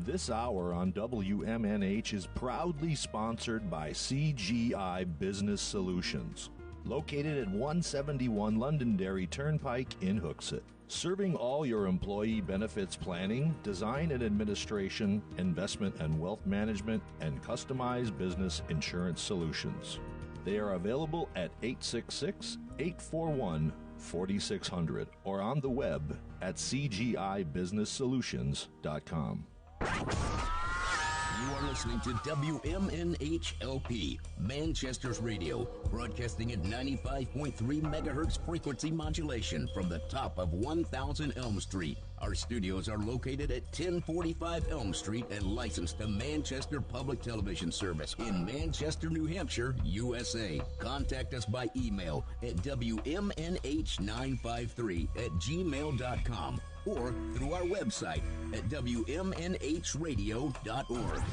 This hour on WMNH is proudly sponsored by CGI Business Solutions, located at 171 Londonderry Turnpike in Hooksett. Serving all your employee benefits planning, design and administration, investment and wealth management, and customized business insurance solutions. They are available at 866-841-4600 or on the web at cgibusinesssolutions.com. You are listening to WMNHLP, Manchester's radio, broadcasting at 95.3 megahertz frequency modulation from the top of 1000 Elm Street. Our studios are located at 1045 Elm Street and licensed to Manchester Public Television Service in Manchester, New Hampshire, USA. Contact us by email at WMNH953@gmail.com or through our website at WMNHradio.org.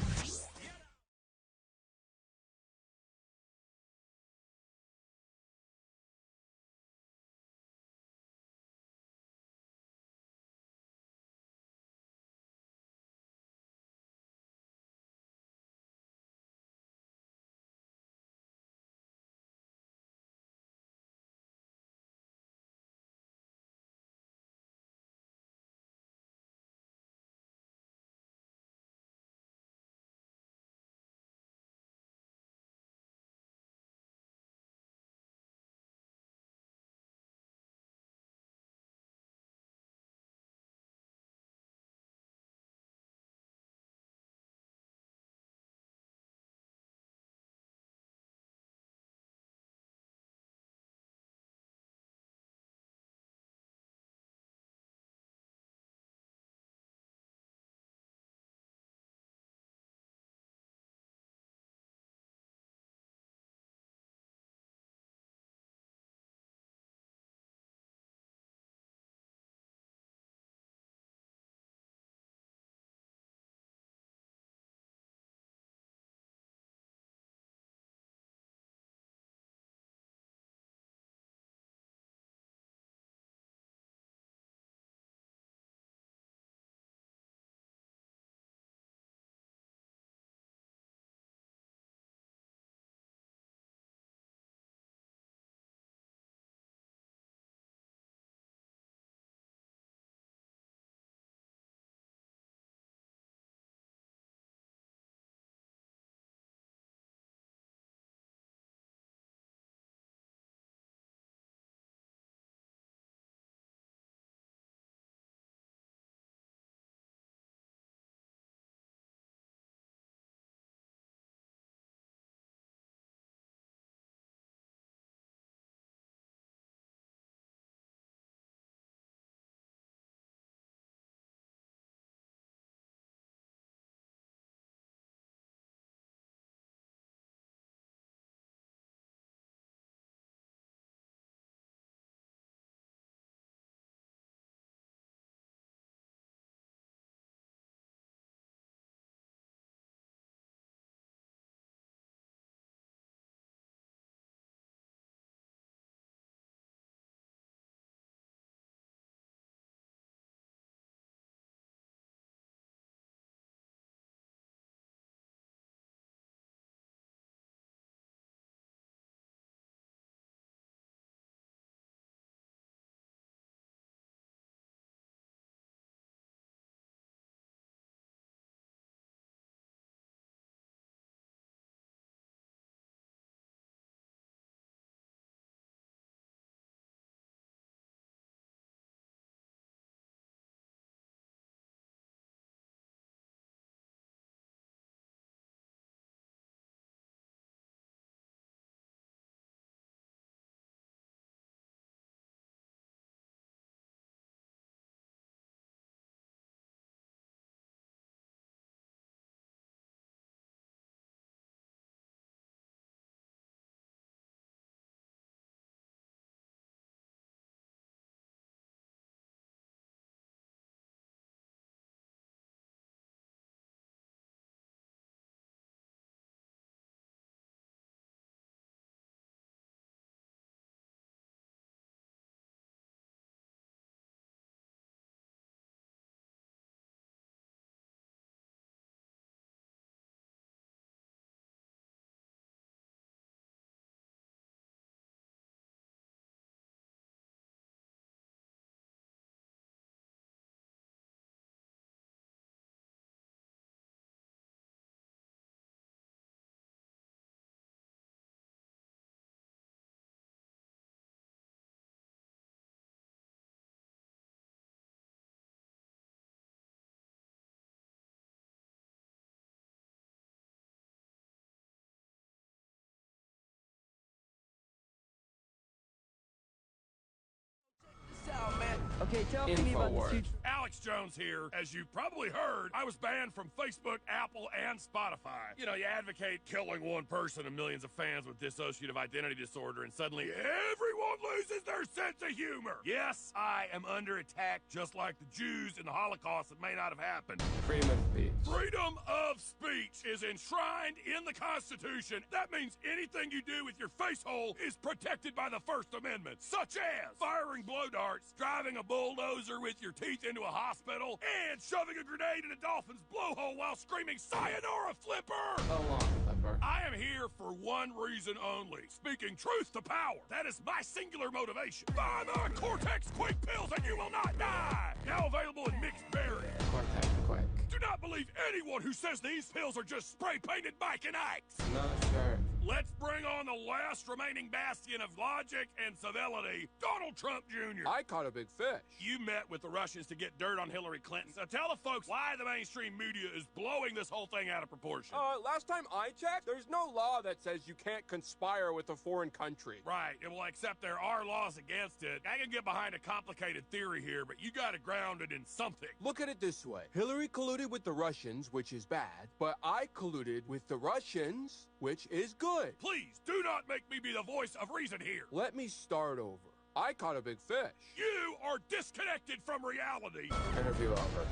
Okay, talk to me about the future. Alex Jones here. As you probably heard, I was banned from Facebook, Apple, and Spotify. You know, you advocate killing one person and millions of fans with dissociative identity disorder, and suddenly everyone loses their sense of humor. Yes, I am under attack, just like the Jews in the Holocaust that may not have happened. Freedom of speech. Freedom of speech is enshrined in the Constitution. That means anything you do with your face hole is protected by the First Amendment, such as firing blow darts, driving a bulldozer with your teeth into a hospital, and shoving a grenade in a dolphin's blowhole while screaming, "Sayonara, Flipper!" So long, Flipper. I am here for one reason only, speaking truth to power. That is my singular motivation. Buy my Cortex Quick pills and you will not die! Now available in mixed berry. Cortex Quick. Do not believe anyone who says these pills are just spray-painted Mike and Ike's. No, sir. Let's bring on the last remaining bastion of logic and civility, Donald Trump Jr. I caught a big fish. You met with the Russians to get dirt on Hillary Clinton. So tell the folks why the mainstream media is blowing this whole thing out of proportion. Last time I checked, there's no law that says you can't conspire with a foreign country. Right, well, except there are laws against it. I can get behind a complicated theory here, but you got to ground it in something. Look at it this way. Hillary colluded with the Russians, which is bad, but I colluded with the Russians, which is good. Please, do not make me be the voice of reason here. Let me start over. I caught a big fish. You are disconnected from reality. Interview over.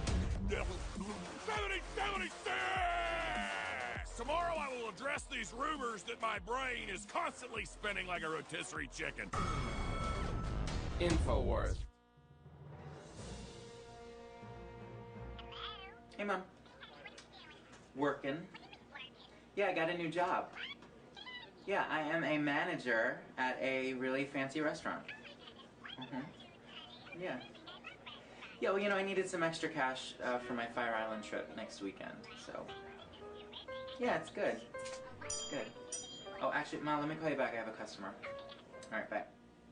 76! Tomorrow I will address these rumors that my brain is constantly spinning like a rotisserie chicken. InfoWars. Hey, Mom. Working. Yeah, I got a new job. Yeah, I am a manager at a really fancy restaurant. Yeah. Yeah, well, you know, I needed some extra cash for my Fire Island trip next weekend, so... Yeah, it's good. Good. Oh, actually, Ma, let me call you back. I have a customer. All right, bye.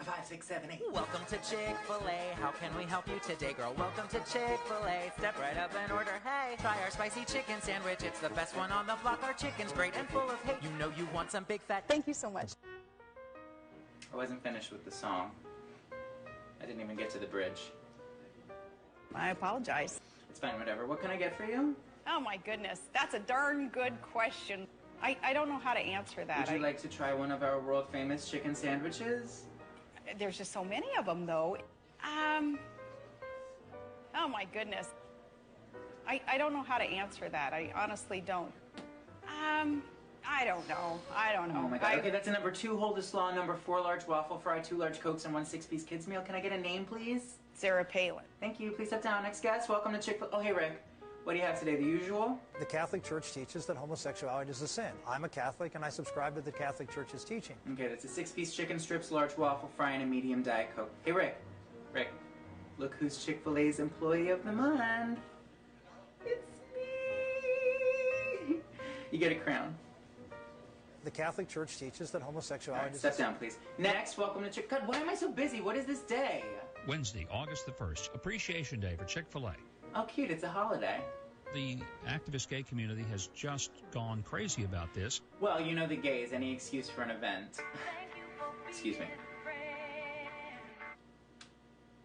5, 6, 7, 8. Welcome to Chick-fil-A. How can we help you today, girl? Welcome to Chick-fil-A. Step right up and order. Hey, try our spicy chicken sandwich. It's the best one on the block. Our chicken's great and full of hate. You know you want some big fat. Thank you so much. I wasn't finished with the song. I didn't even get to the bridge. I apologize. It's fine, whatever. What can I get for you? Oh my goodness, that's a darn good question. I don't know how to answer that. Would you like to try one of our world-famous chicken sandwiches? There's just so many of them, though. Oh my goodness. I don't know how to answer that. I honestly don't. I don't know. Oh my God. Okay, that's a number 2 hold slaw, number 4 large waffle fry, 2 large Cokes, and 1 6-piece kids meal. Can I get a name, please? Sarah Palin. Thank you. Please step down. Next guest. Welcome to Chick-fil-A. Oh, hey, Rick. What do you have today? The usual? The Catholic Church teaches that homosexuality is a sin. I'm a Catholic, and I subscribe to the Catholic Church's teaching. Okay, that's a 6-piece chicken strips, large waffle fry, and a medium Diet Coke. Hey, Rick. Rick, look who's Chick-fil-A's employee of the month. It's me. You get a crown. The Catholic Church teaches that homosexuality is a sin. Step down, please. Next, welcome to God, why am I so busy? What is this day? Wednesday, August the 1st, Appreciation Day for Chick-fil-A. Oh, cute. It's a holiday. The activist gay community has just gone crazy about this. Well, you know the gays. Any excuse for an event. Excuse me.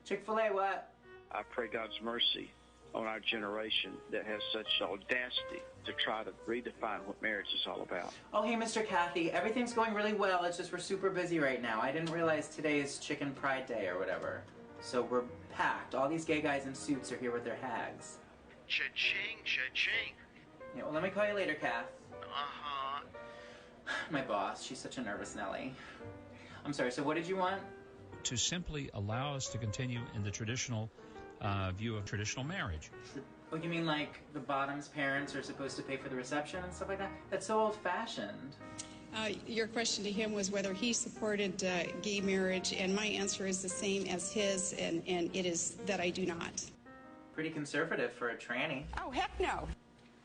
Chick-fil-A, what? I pray God's mercy on our generation that has such audacity to try to redefine what marriage is all about. Oh, hey, Mr. Kathy. Everything's going really well. It's just we're super busy right now. I didn't realize today is Chicken Pride Day or whatever. So we're packed. All these gay guys in suits are here with their hags. Cha-ching, cha-ching. Yeah, well, let me call you later, Kath. Uh-huh. My boss, she's such a nervous Nelly. I'm sorry, so what did you want? To simply allow us to continue in the traditional view of traditional marriage. Oh, you mean like the bottom's parents are supposed to pay for the reception and stuff like that? That's so old-fashioned. Your question to him was whether he supported gay marriage, and my answer is the same as his, and it is that I do not. Pretty conservative for a tranny. Oh, heck no.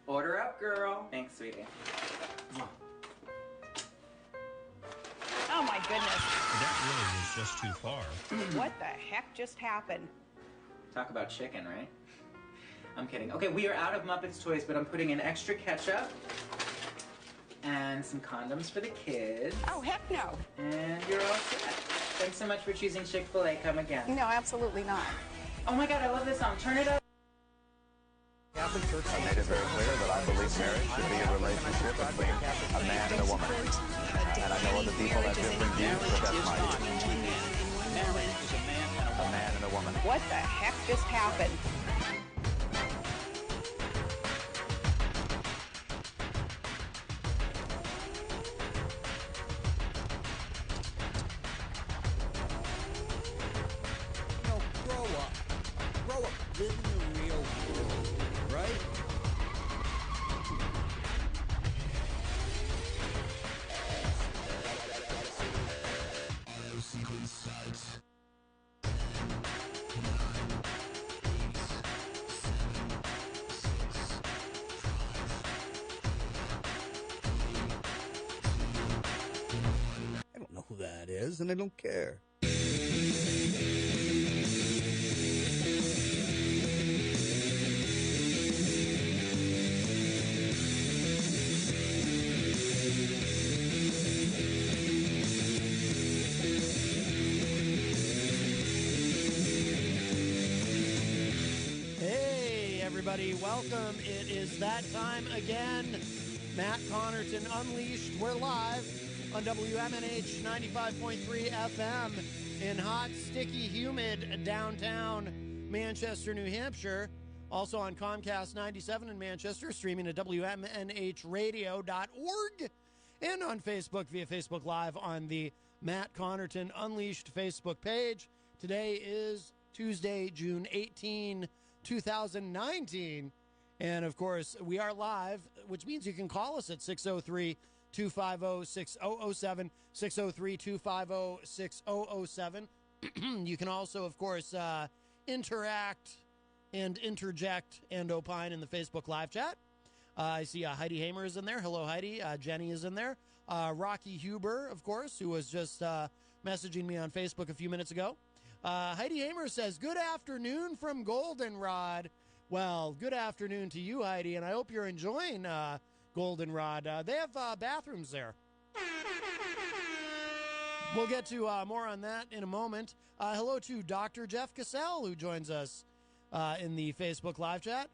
Order up, girl. Thanks, sweetie. Oh, my goodness. That really is just too far. What the heck just happened? Talk about chicken, right? I'm kidding. Okay, we are out of Muppets toys, but I'm putting in extra ketchup. And some condoms for the kids. Oh, heck no. And you're all set. Thanks so much for choosing Chick-fil-A. Come again. No, absolutely not. Oh my God, I love this song. Turn it up. Catholic Church. I made it very clear that I believe marriage should be a relationship between a man and a woman. And I know other people have different views, but that's my view. Marriage is a man and a woman. What the heck just happened? No, grow up. Grow up. Live in the real world, right? Sequence starts. I don't know who that is, and I don't care. Hey, everybody, welcome. It is that time again. Matt Connarton Unleashed. We're live on WMNH 95.3 FM in hot, sticky, humid downtown Manchester, New Hampshire. Also on Comcast 97 in Manchester, streaming at WMNHradio.org and on Facebook via Facebook Live on the Matt Connarton Unleashed Facebook page. Today is Tuesday, June 18, 2019. And, of course, we are live, which means you can call us at 603-250-6007, 603-250-6007. You can also, of course, interact and interject and opine in the Facebook live chat. I see Heidi Hamer is in there. Hello, Heidi. Jenny is in there. Rocky Huber, of course, who was just messaging me on Facebook a few minutes ago. Heidi Hamer says, good afternoon from Goldenrod. Well, good afternoon to you, Heidi, and I hope you're enjoying Goldenrod. They have bathrooms there. We'll get to more on that in a moment. Hello to Dr. Jeff Cassell, who joins us in the Facebook live chat.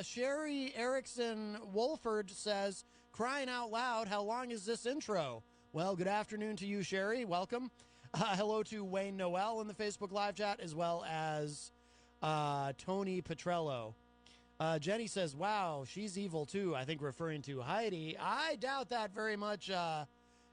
Sherry Erickson Wolford says, crying out loud, how long is this intro? Well, good afternoon to you, Sherry. Welcome. Hello to Wayne Noel in the Facebook live chat, as well as Tony Petrello. Jenny says, wow, she's evil too, I think referring to Heidi. I doubt that very much,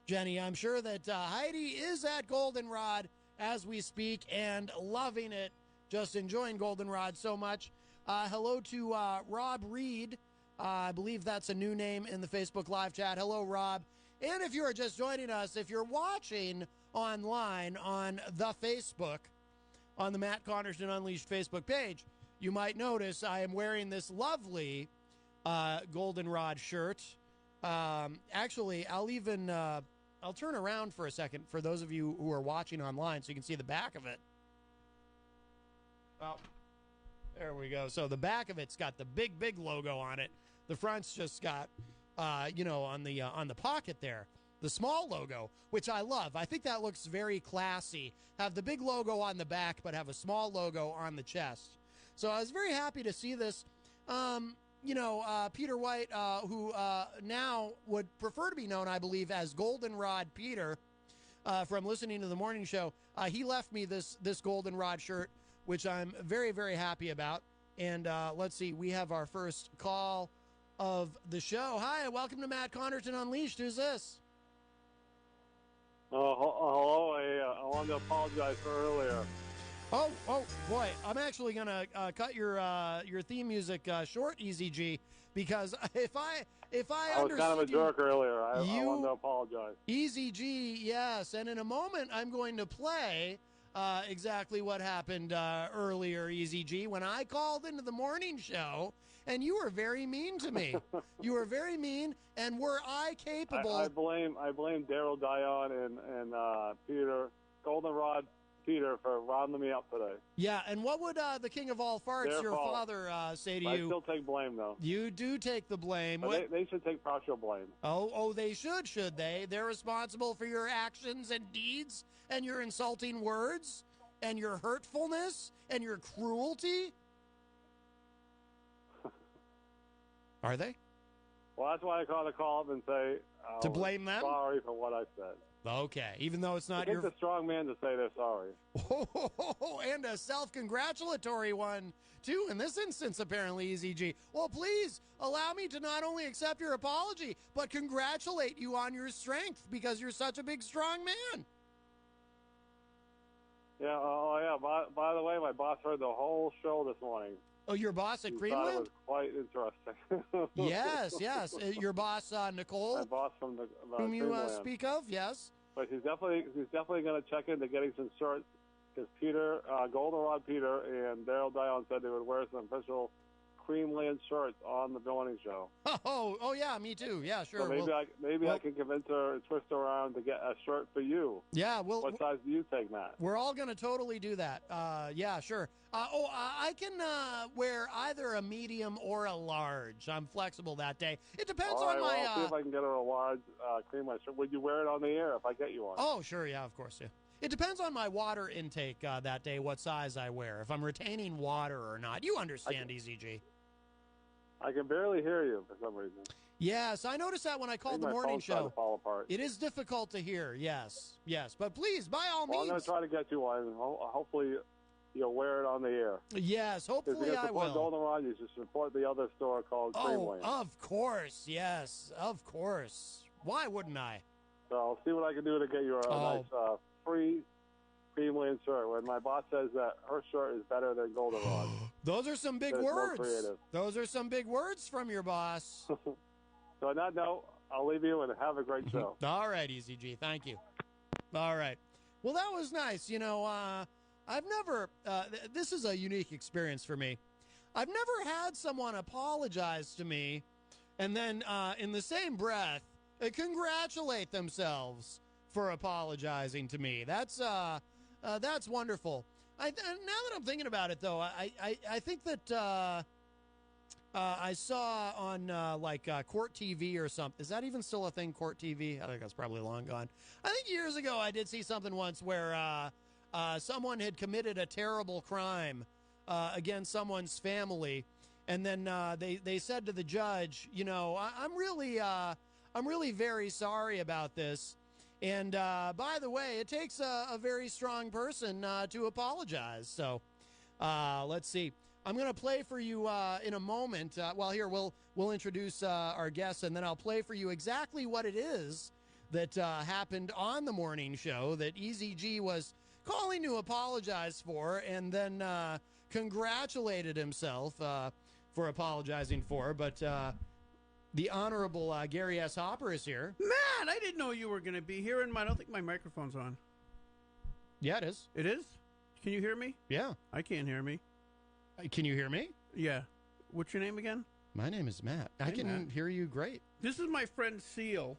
Jenny. I'm sure that Heidi is at Goldenrod as we speak and loving it, just enjoying Goldenrod so much. Hello to Rob Reed. I believe that's a new name in the Facebook live chat. Hello, Rob. And if you are just joining us, if you're watching online on the Facebook, on the Matt Connarton Unleashed Facebook page, you might notice I am wearing this lovely Goldenrod shirt. Actually, I'll turn around for a second for those of you who are watching online so you can see the back of it. Well, there we go. So the back of it's got the big, big logo on it. The front's just got, on the pocket there, the small logo, which I love. I think that looks very classy. Have the big logo on the back, but have a small logo on the chest. So I was very happy to see this. Peter White, who now would prefer to be known, I believe, as Goldenrod Peter, from listening to the morning show, he left me this Goldenrod shirt, which I'm very, very happy about. And let's see, we have our first call of the show. Hi, welcome to Matt Connarton Unleashed. Who's this? Hello. I wanted to apologize for earlier. Oh, boy. I'm actually going to cut your theme music short, Easy G, because if I was kind of a jerk earlier. I wanted to apologize. Easy G, yes. And in a moment, I'm going to play exactly what happened earlier, Easy G, when I called into the morning show, and you were very mean to me. You were very mean, and were I capable... I blame Daryl Dion and Peter, Goldenrod Peter, for rounding me up today. Yeah, and what would the king of all farts, your father, say to you? I still take blame, though. You do take the blame. They should take partial blame. Oh, they should they? They're responsible for your actions and deeds and your insulting words. and your hurtfulness and your cruelty? Are they? Well, that's why I call up and say to blame them. Sorry for what I said. Okay, even though it's not your. It's a strong man to say they're sorry. And a self-congratulatory one too. In this instance, apparently, EZG. Well, please allow me to not only accept your apology, but congratulate you on your strength because you're such a big, strong man. Yeah. Oh, yeah. By the way, my boss heard the whole show this morning. Oh, your boss at Cremeland? Thought it was quite interesting. Yes. Your boss, Nicole? My boss from the whom you Cremeland. speak of, yes. But he's definitely going to check into getting some shirts because Peter, Goldenrod Peter and Daryl Dion said they would wear some official Cremeland shirts on the Boenig show. Oh, yeah, me too. Yeah, sure. So maybe I can convince her and twist her around to get a shirt for you. Yeah, what size do you take, Matt? We're all going to totally do that. Yeah, sure. I can wear either a medium or a large. I'm flexible that day. It depends on my. I'll see if I can get her a large Cremeland shirt. Would you wear it on the air if I get you one? Oh, sure. Yeah, of course. Yeah. It depends on my water intake that day, what size I wear, if I'm retaining water or not. You understand, EZG. I can barely hear you for some reason. Yes, I noticed that when I called the morning show. To fall apart. It is difficult to hear, yes. But please, by all means. I'm going to try to get you one. Hopefully you'll wear it on the air. Yes, hopefully I will. If you support Goldenrod, you should support the other store called Cremeland. Oh, of course, yes, of course. Why wouldn't I? So I'll see what I can do to get you a nice free Cremeland shirt. When my boss says that her shirt is better than Goldenrod. Those are some big words. Those are some big words from your boss. So on that note, I'll leave you and have a great show. All right, EZG. Thank you. All right. Well, that was nice. You know, I've never, this is a unique experience for me. I've never had someone apologize to me and then in the same breath congratulate themselves for apologizing to me. That's wonderful. Now that I'm thinking about it, though, I think that I saw on Court TV or something. Is that even still a thing, Court TV? I think that's probably long gone. I think years ago I did see something once where someone had committed a terrible crime against someone's family, and then they said to the judge, you know, I'm really very sorry about this. And by the way, it takes a very strong person to apologize. So let's see. I'm going to play for you in a moment. Here we'll introduce our guests, and then I'll play for you exactly what it is that happened on the morning show that EZG was calling to apologize for, and then congratulated himself for apologizing for. But the Honorable Gary S. Hopper is here. Matt, I didn't know you were going to be here, and I don't think my microphone's on. Yeah, it is. It is? Can you hear me? Yeah. I can't hear me. Can you hear me? Yeah. What's your name again? My name is Matt. I can hear you great. This is my friend Seal.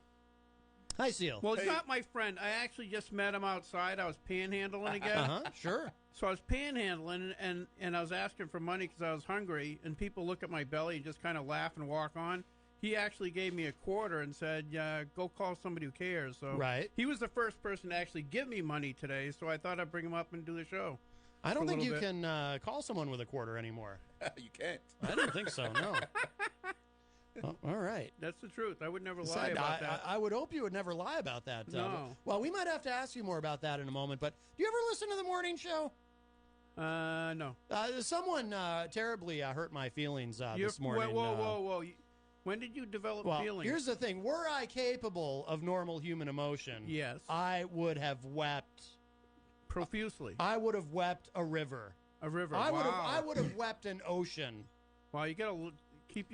Hi, Seal. Well, it's not my friend. I actually just met him outside. I was panhandling again. Sure. So I was panhandling, and I was asking for money because I was hungry, and people look at my belly and just kind of laugh and walk on. He actually gave me a quarter and said, go call somebody who cares. So right. He was the first person to actually give me money today, so I thought I'd bring him up and do the show. I don't think you can call someone with a quarter anymore. You can't. I don't think so, no. All right. That's the truth. I would never lie about that. I would hope you would never lie about that. No. Well, we might have to ask you more about that in a moment, but do you ever listen to the morning show? No. Someone terribly hurt my feelings this morning. Whoa. When did you develop feelings? Here's the thing. Were I capable of normal human emotion, yes, I would have wept profusely. I would have wept a river. A river. I would have wept an ocean. Well, you got to keep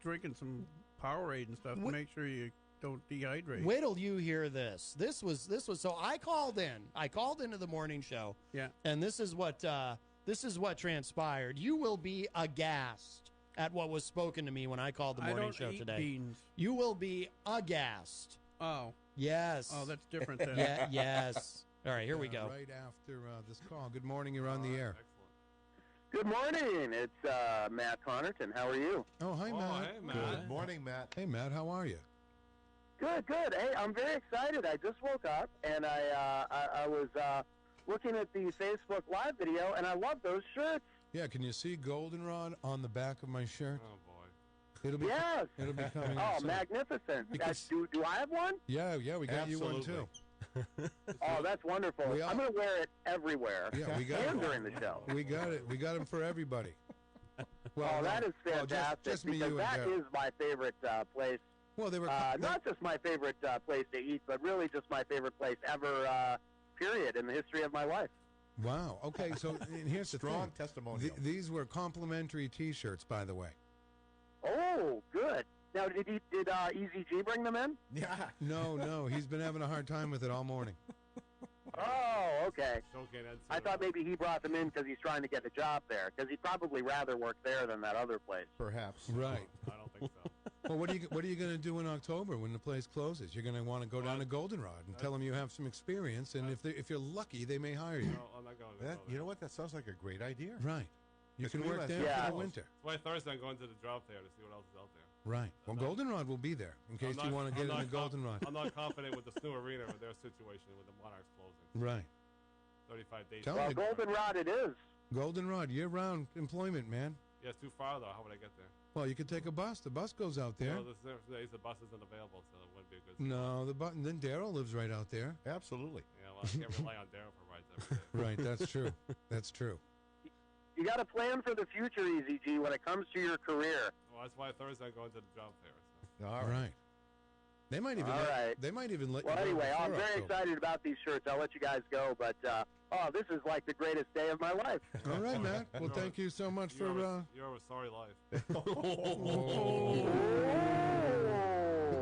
drinking some Powerade and stuff to make sure you don't dehydrate. Wait till you hear this. This was so I called in. I called into the morning show. Yeah. And this is what transpired. You will be aghast at what was spoken to me when I called the morning show today. Beans. You will be aghast. Oh. Yes. Oh, that's different then. Yeah, yes. All right, here we go. Right after this call. Good morning. You're on the air. Good morning. It's Matt Connarton. How are you? Oh, hi, Matt. Hey, Matt. Good morning, Matt. Hey, Matt. How are you? Good. Hey, I'm very excited. I just woke up, and I was looking at the Facebook Live video, and I love those shirts. Yeah, can you see goldenrod on the back of my shirt? Oh, boy. It'll be, Yes. It'll be coming Oh, out soon. magnificent. Because- Do I have one? Yeah, we got you one, too. Oh, that's wonderful. I'm going to wear it everywhere. Yeah, we got and it. during the show. We got it. We got them for everybody. Well, Oh, that is no, fantastic, just me, because you, and that Deb. is my favorite place. Well, they were not just my favorite place to eat, but really just my favorite place ever, period, in the history of my life. Wow. Okay, so and here's the Strong thing. testimonial. These were complimentary T-shirts, by the way. Oh, good. Now, did EZG bring them in? Yeah. No, he's been having a hard time with it all morning. Oh, okay. Okay, that's I thought maybe he brought them in because he's trying to get a job there, because he'd probably rather work there than that other place. Perhaps. Right. I don't think so. Well, what are you going to do in October when the place closes? You're going to want to go down to Goldenrod and tell them you have some experience, and if you're lucky, they may hire you. No, I'm not going to You know what? That sounds like a great idea. Right. You The can work Cremeland there Yeah. for the winter. That's why Thursday I'm going to the job fair to see what else is out there. Right. Well, Goldenrod will be there in case you want to get into Goldenrod. I'm not confident with the Snow Arena with their situation with the Monarchs closing. Right. 35 days. Tell Well, me- Goldenrod it is. Goldenrod, year-round employment, man. Yeah, it's too far though. How would I get there? Well, you could take a bus. The bus goes out there. No, the bus isn't available, so it wouldn't be a good. No, then Daryl lives right out there. Absolutely. Yeah, well, I can't rely on Darren for rides every day. Right, that's true. That's true. You got to plan for the future, EZG, when it comes to your career. Well, that's why Thursday I'm going to the job fair. So. All right. They might even. All right. They might even let. Well, you go anyway, I'm before very October. excited about these shirts. I'll let you guys go, but this is like the greatest day of my life. All right, Matt. Well, thank you so much for. You're a sorry life.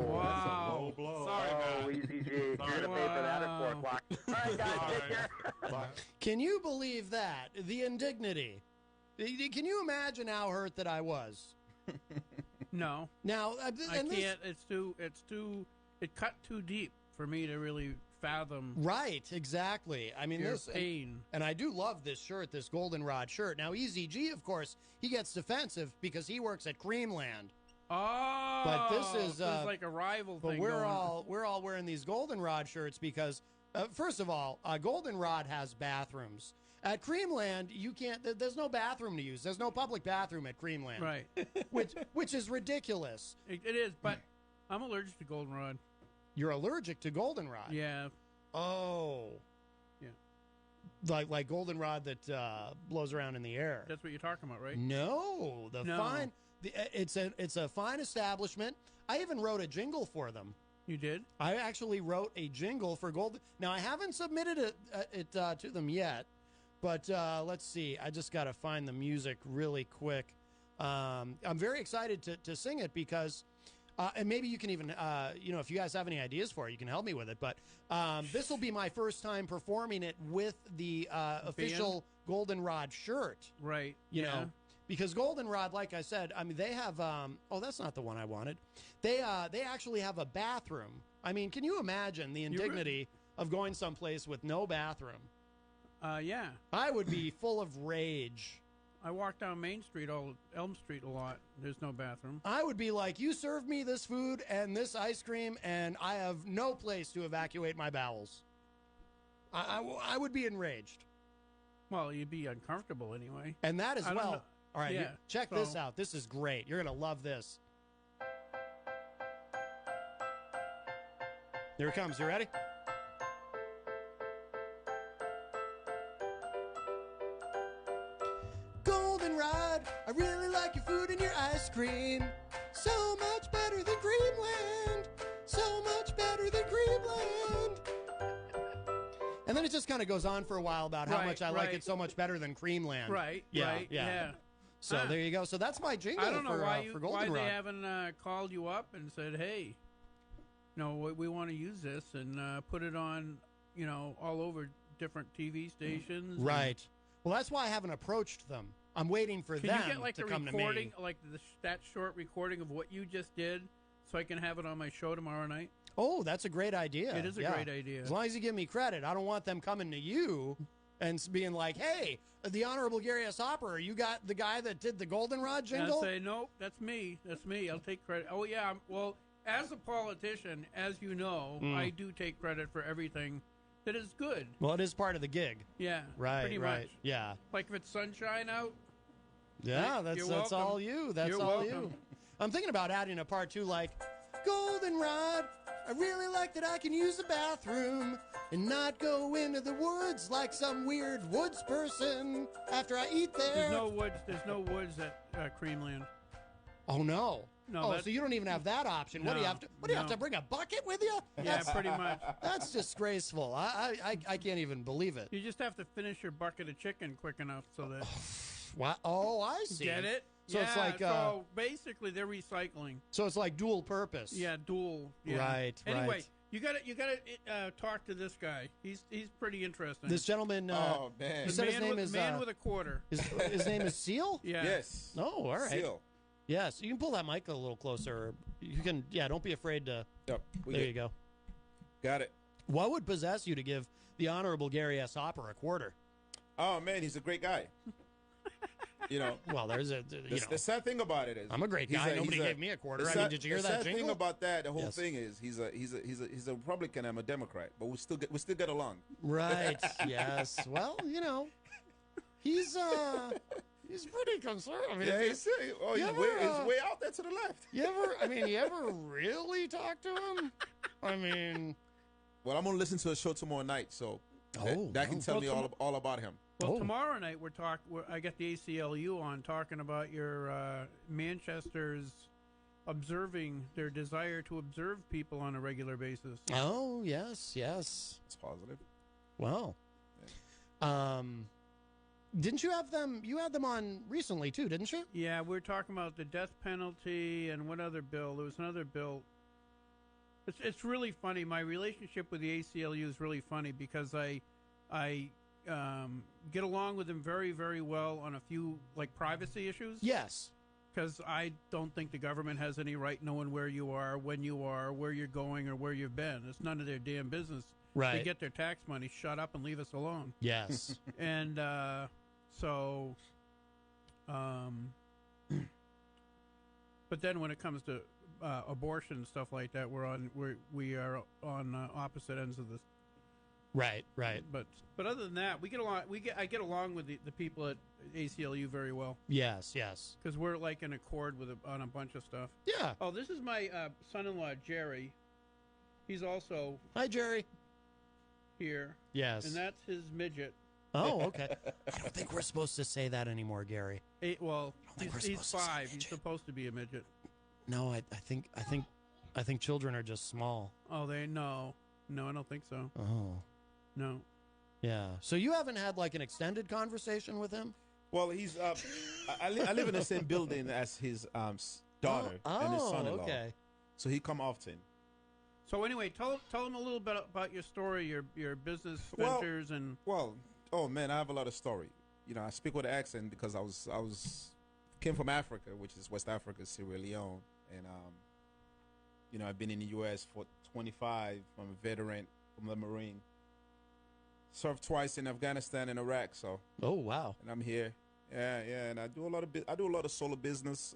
Wow. Low blow. Sorry, Oh, man. EZG. You're going to pay for that at 4 o'clock. All right, guys, take care. Can you believe that? The indignity. Can you imagine how hurt that I was? No. Now, I can't. It cut too deep for me to really fathom. Right, exactly. I mean, Your this pain. and I do love this shirt, this goldenrod shirt. Now, EZG, of course, he gets defensive because he works at Cremeland. Oh, But this is so it's like a rival But thing. we're going. all wearing these goldenrod shirts because, first of all, goldenrod has bathrooms. At Cremeland, you can't. There's no bathroom to use. There's no public bathroom at Cremeland. Right. which is ridiculous. It is, but I'm allergic to goldenrod. You're allergic to goldenrod. Yeah. Oh. Yeah. Like goldenrod that blows around in the air. That's what you're talking about, right? No, No. fine. It's a fine establishment. I even wrote a jingle for them. You did? I actually wrote a jingle for Golden. Now I haven't submitted it to them yet, but let's see. I just got to find the music really quick. I'm very excited to sing it because, and maybe you can even, if you guys have any ideas for it, you can help me with it. But this will be my first time performing it with the official Goldenrod shirt. Right. You know. Because Goldenrod, like I said, I mean, they have. That's not the one I wanted. They actually have a bathroom. I mean, can you imagine the indignity of going someplace with no bathroom? Yeah. I would be full of rage. I walk down Main Street, Elm Street a lot. There's no bathroom. I would be like, you served me this food and this ice cream, and I have no place to evacuate my bowels. I would be enraged. Well, you'd be uncomfortable anyway. And that as I don't well. know. All right, Yeah, check so- this out. This is great. You're going to love this. Here it comes. You ready? Goldenrod, I really like your food and your ice cream. So much better than Cremeland. So much better than Cremeland. And then it just kind of goes on for a while about how Right, much I like right. it so much better than Cremeland. Right. Yeah. Right. Yeah. So there you go. So that's my jingle I don't know for, why for why Goldenrod. they haven't called you up and said, "Hey, we want to use this and put it on, all over different TV stations." and- Right. Well, that's why I haven't approached them. I'm waiting for Can them you get like to a come recording, to me. like that short recording of what you just did, so I can have it on my show tomorrow night? Oh, that's a great idea. It is a Yeah. great idea. As long as you give me credit. I don't want them coming to you and being like, hey, the Honorable Gary S. Hopper, you got the guy that did the Goldenrod And jingle? I'll say, nope, that's me. That's me. I'll take credit. Oh, yeah. Well, as a politician, as you know, Mm. I do take credit for everything that is good. Well, it is part of the gig. Yeah, Right, pretty right. much. Yeah. Like if it's sunshine out. Yeah, You're that's welcome. all you. That's You're all welcome. you. I'm thinking about adding a part 2 like, Goldenrod, I really like that I can use the bathroom and not go into the woods like some weird woods person after I eat there. There's no woods. There's no woods at Cremeland. Oh, no. No, Oh, that's- so you don't even have that option. What do you No, have to? What do you have no. to bring a bucket with you? Yeah, pretty much. That's disgraceful. I can't even believe it. You just have to finish your bucket of chicken quick enough so that. What? Oh, I see. Get it? So yeah, it's like so basically they're recycling. so it's like dual purpose. Yeah, dual. Yeah. Right. Anyway, Right. you gotta talk to this guy. He's pretty interesting. This gentleman. Oh, man. You said his man name with, is man with a quarter. His name is Seal. Yeah. Yes. Oh, all right. Seal. Yes, you can pull that mic a little closer. You can. Yeah, don't be afraid to. Yep. There you go. Got it. What would possess you to give the Honorable Gary S. Hopper a quarter? Oh, man, he's a great guy. You know. Well, there's a. The sad thing about it is I'm a great he's guy. Nobody gave me a quarter. I mean, did you hear the that sad thing jingle? about that, the whole Yes. thing is he's a Republican. I'm a Democrat, but we still get along. Right. Yes. Well, he's pretty conservative. Yeah, he's way out there to the left. You ever really talk to him? I mean, well, I'm gonna listen to a show tomorrow night, so that can tell me all about him. Well, tomorrow night I got the ACLU on talking about your Manchester's observing their desire to observe people on a regular basis. Oh, yes. It's positive. Wow. Didn't you have them? You had them on recently too, didn't you? Yeah, we're talking about the death penalty and what other bill? There was another bill. It's really funny. My relationship with the ACLU is really funny because I get along with them very, very well on a few privacy issues. Yes. Because I don't think the government has any right knowing where you are, when you are, where you're going, or where you've been. It's none of their damn business. Right. They get their tax money. Shut up and leave us alone. Yes. And so, but then when it comes to abortion and stuff like that, we are on opposite ends of this. Right. But other than that, we get along. I get along with the people at ACLU very well. Yes. Because we're in accord on a bunch of stuff. Yeah. Oh, this is my son-in-law Jerry. He's also Hi, Jerry. Here. Yes. And that's his midget. Oh, okay. I don't think we're supposed to say that anymore, Gary. He's supposed to say 5. He's supposed to be a midget. No, I think children are just small. Oh, no, I don't think so. Oh. No. Yeah. So you haven't had an extended conversation with him? Well, he's. I live in the same building as his daughter and his son-in-law. Okay. So he come often. So anyway, tell him a little bit about your story, your business ventures, and. Well, oh man, I have a lot of story. I speak with an accent because I came from Africa, which is West Africa, Sierra Leone, and I've been in the U.S. for 25. I'm a veteran from the Marine. Served twice in Afghanistan and Iraq, so. Oh wow! And I'm here, yeah, and I do a lot of solo business.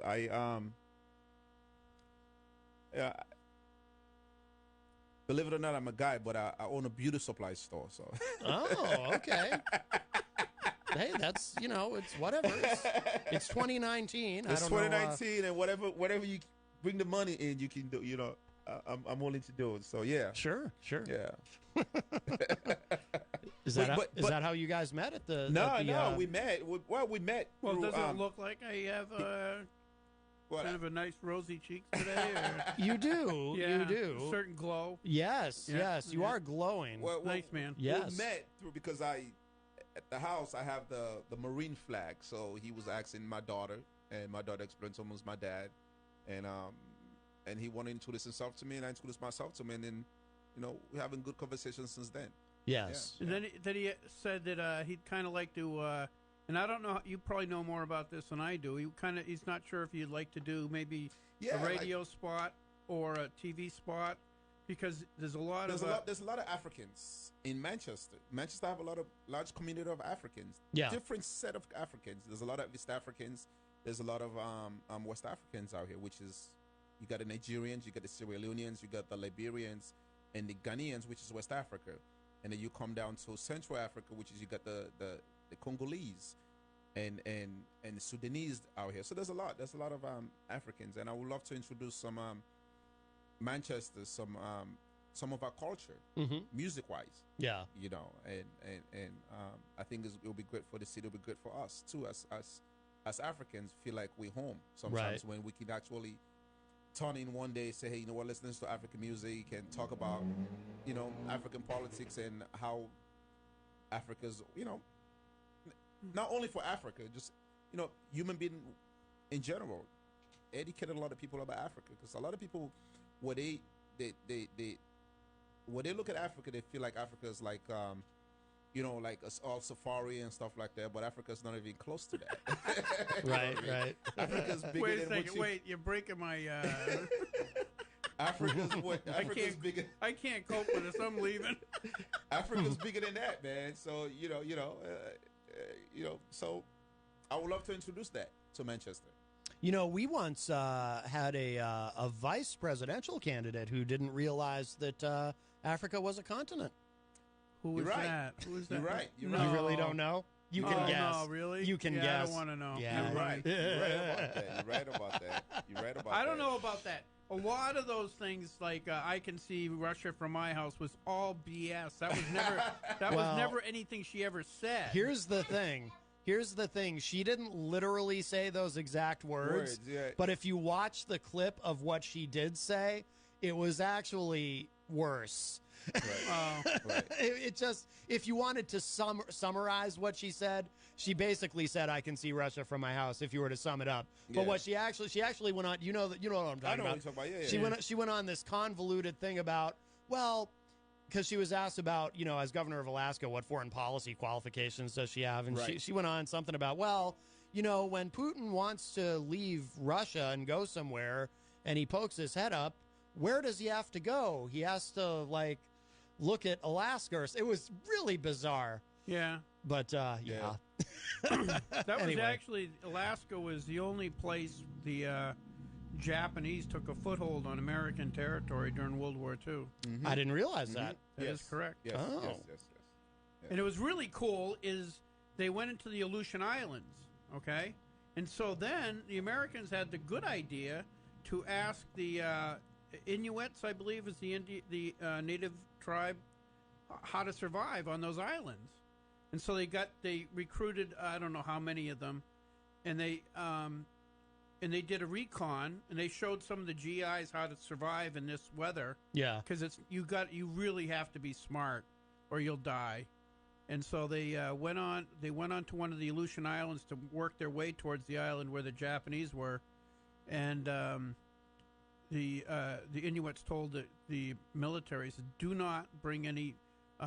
Believe it or not, I'm a guy, but I own a beauty supply store. So. Oh, okay. Hey, that's it's whatever. It's 2019. It's I don't 2019, and whatever you bring the money in, you can do. I'm willing to do it. So yeah. Sure. Yeah. Is that how you guys met at the? No, we met. We met. Well, through, does it look like I have kind of a nice rosy cheeks today? Or? You do. Yeah, you do. A certain glow. Yes. You are glowing. Well, nice man. Yes. We met because at the house I have the Marine flag. So he was asking my daughter, and my daughter explained to him it was my dad, and he wanted to introduce himself to me, and I introduced myself to him, and then we're having good conversations since then. Yes. Yeah. And then he said that he'd kind of like to, and I don't know, you probably know more about this than I do. He's not sure if you'd like to do maybe a radio spot or a TV spot, because there's a lot of Africans in Manchester. Manchester have a large community of Africans. Yeah. Different set of Africans. There's a lot of East Africans. There's a lot of West Africans out here, which is, you got the Nigerians, you got the Sierra Leoneans, you got the Liberians, and the Ghanaians, which is West Africa. and then you come down to Central Africa, which is you got the Congolese, and the Sudanese out here. So there's a lot of Africans, and I would love to introduce some Manchester, some of our culture, music-wise. Yeah, you know, and I think it'll be great for the city. It'll be great for us too, as Africans, feel like we're home sometimes when we can actually turn in one day, say, hey, you know what, let's listen to African music and talk about, you know, African politics and how Africa's, you know, not only for Africa, just, you know, human being in general, educate a lot of people about Africa, because a lot of people, when they look at Africa, they feel like Africa is like, you know, like all safari and stuff like that, but Africa's not even close to that. Right. Africa's bigger wait a than second, wait, you're breaking my... Africa's bigger. I can't cope with this. I'm leaving. Africa's bigger than that, man. So you know. So I would love to introduce that to Manchester. You know, we once had a vice presidential candidate who didn't realize that Africa was a continent. Who was that? Who was that? You're right. You really don't know? You can guess. No, really? You can guess. guess. I don't want to know. Yeah. You're right. You're right about that. I don't know about that. A lot of those things, like I can see Russia from my house, was all BS. That was never. Was never anything she ever said. Here's the thing. She didn't literally say those exact words. Yeah. But if you watch the clip of what she did say, it was actually worse. Right. It just, if you wanted to summarize what she said, she basically said, "I can see Russia from my house." If you were to sum it up, but what she actually went on, you know what I'm talking about. I know what you're talking about. Yeah, she went on this convoluted thing about, well, because she was asked about, you know, as governor of Alaska, what foreign policy qualifications does she have, and she went on something about, well, you know, when Putin wants to leave Russia and go somewhere, and he pokes his head up, where does he have to go? He has to like look at Alaska. It was really bizarre. Yeah. But, That was actually, Alaska was the only place the Japanese took a foothold on American territory during World War II. Mm-hmm. I didn't realize that. That is correct. Yes, yes. And it was really cool is they went into the Aleutian Islands, okay? And so then the Americans had the good idea to ask the Inuits, I believe is the native tribe, how to survive on those islands. And so they recruited, I don't know how many of them, and they did a recon, and they showed some of the GIs how to survive in this weather. Yeah, because you really have to be smart, or you'll die. And so they went on to one of the Aleutian Islands to work their way towards the island where the Japanese were, and the Inuits told the military, said, "Do not bring any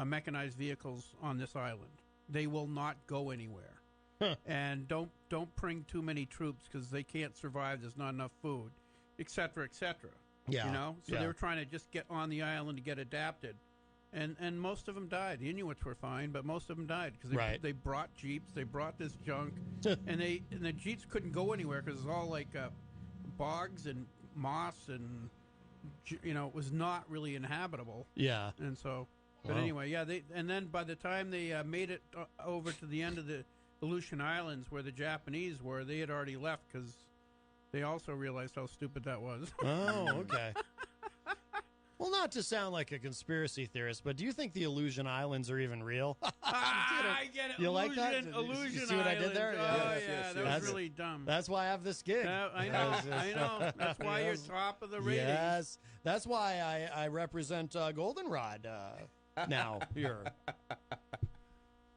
mechanized vehicles on this island. They will not go anywhere." And don't bring too many troops because they can't survive. There's not enough food, etc., etc. Yeah, you know. So they were trying to just get on the island to get adapted, and most of them died. The Inuits were fine, but most of them died because they brought jeeps, they brought this junk, and the jeeps couldn't go anywhere because it was all like bogs and moss, and you know, it was not really inhabitable. Yeah, and so. But anyway, and then by the time they made it over to the end of the Aleutian Islands where the Japanese were, they had already left because they also realized how stupid that was. Oh, okay. Well, not to sound like a conspiracy theorist, but do you think the Aleutian Islands are even real? I get it. You like that? Illusion you see what I did there? Oh, yeah, that was really dumb. That's why I have this gig. I know. That's why you're top of the ratings. Yes. That's why I represent Goldenrod now here.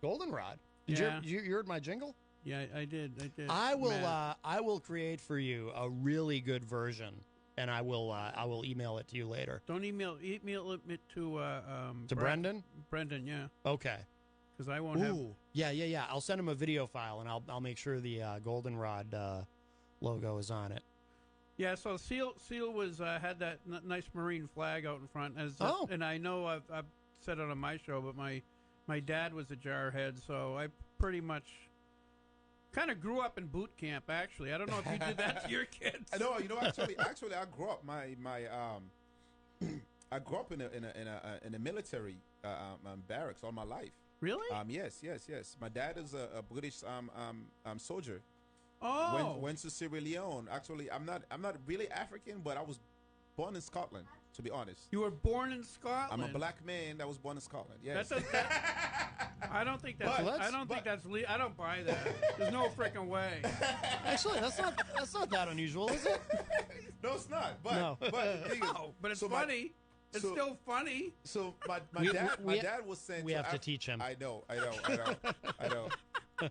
Goldenrod. Did you heard my jingle? Yeah, I did. I will create for you a really good version, and I will email it to you later. Don't email it to Brendan. Brendan, yeah. Okay. Because I won't have. Yeah. I'll send him a video file, and I'll make sure the Goldenrod logo is on it. Yeah, so Seal was had that nice Marine flag out in front, and I know I've said it on my show, but my dad was a jarhead, so I pretty much kind of grew up in boot camp. Actually, I don't know if you did that to your kids. No, actually, I grew up. I grew up in a military barracks all my life. Really? Yes. My dad is a British soldier. Oh. Went to Sierra Leone. Actually, I'm not really African, but I was born in Scotland. To be honest, You were born in Scotland. I'm a black man that was born in Scotland. Yes. I don't think that's. I don't think that's. I don't buy that. There's no freaking way. Actually, that's not that unusual, is it? No, it's not. But No. but, the thing is- But it's so funny. It's still funny. So my We- dad was sent. we to have to teach him. I know.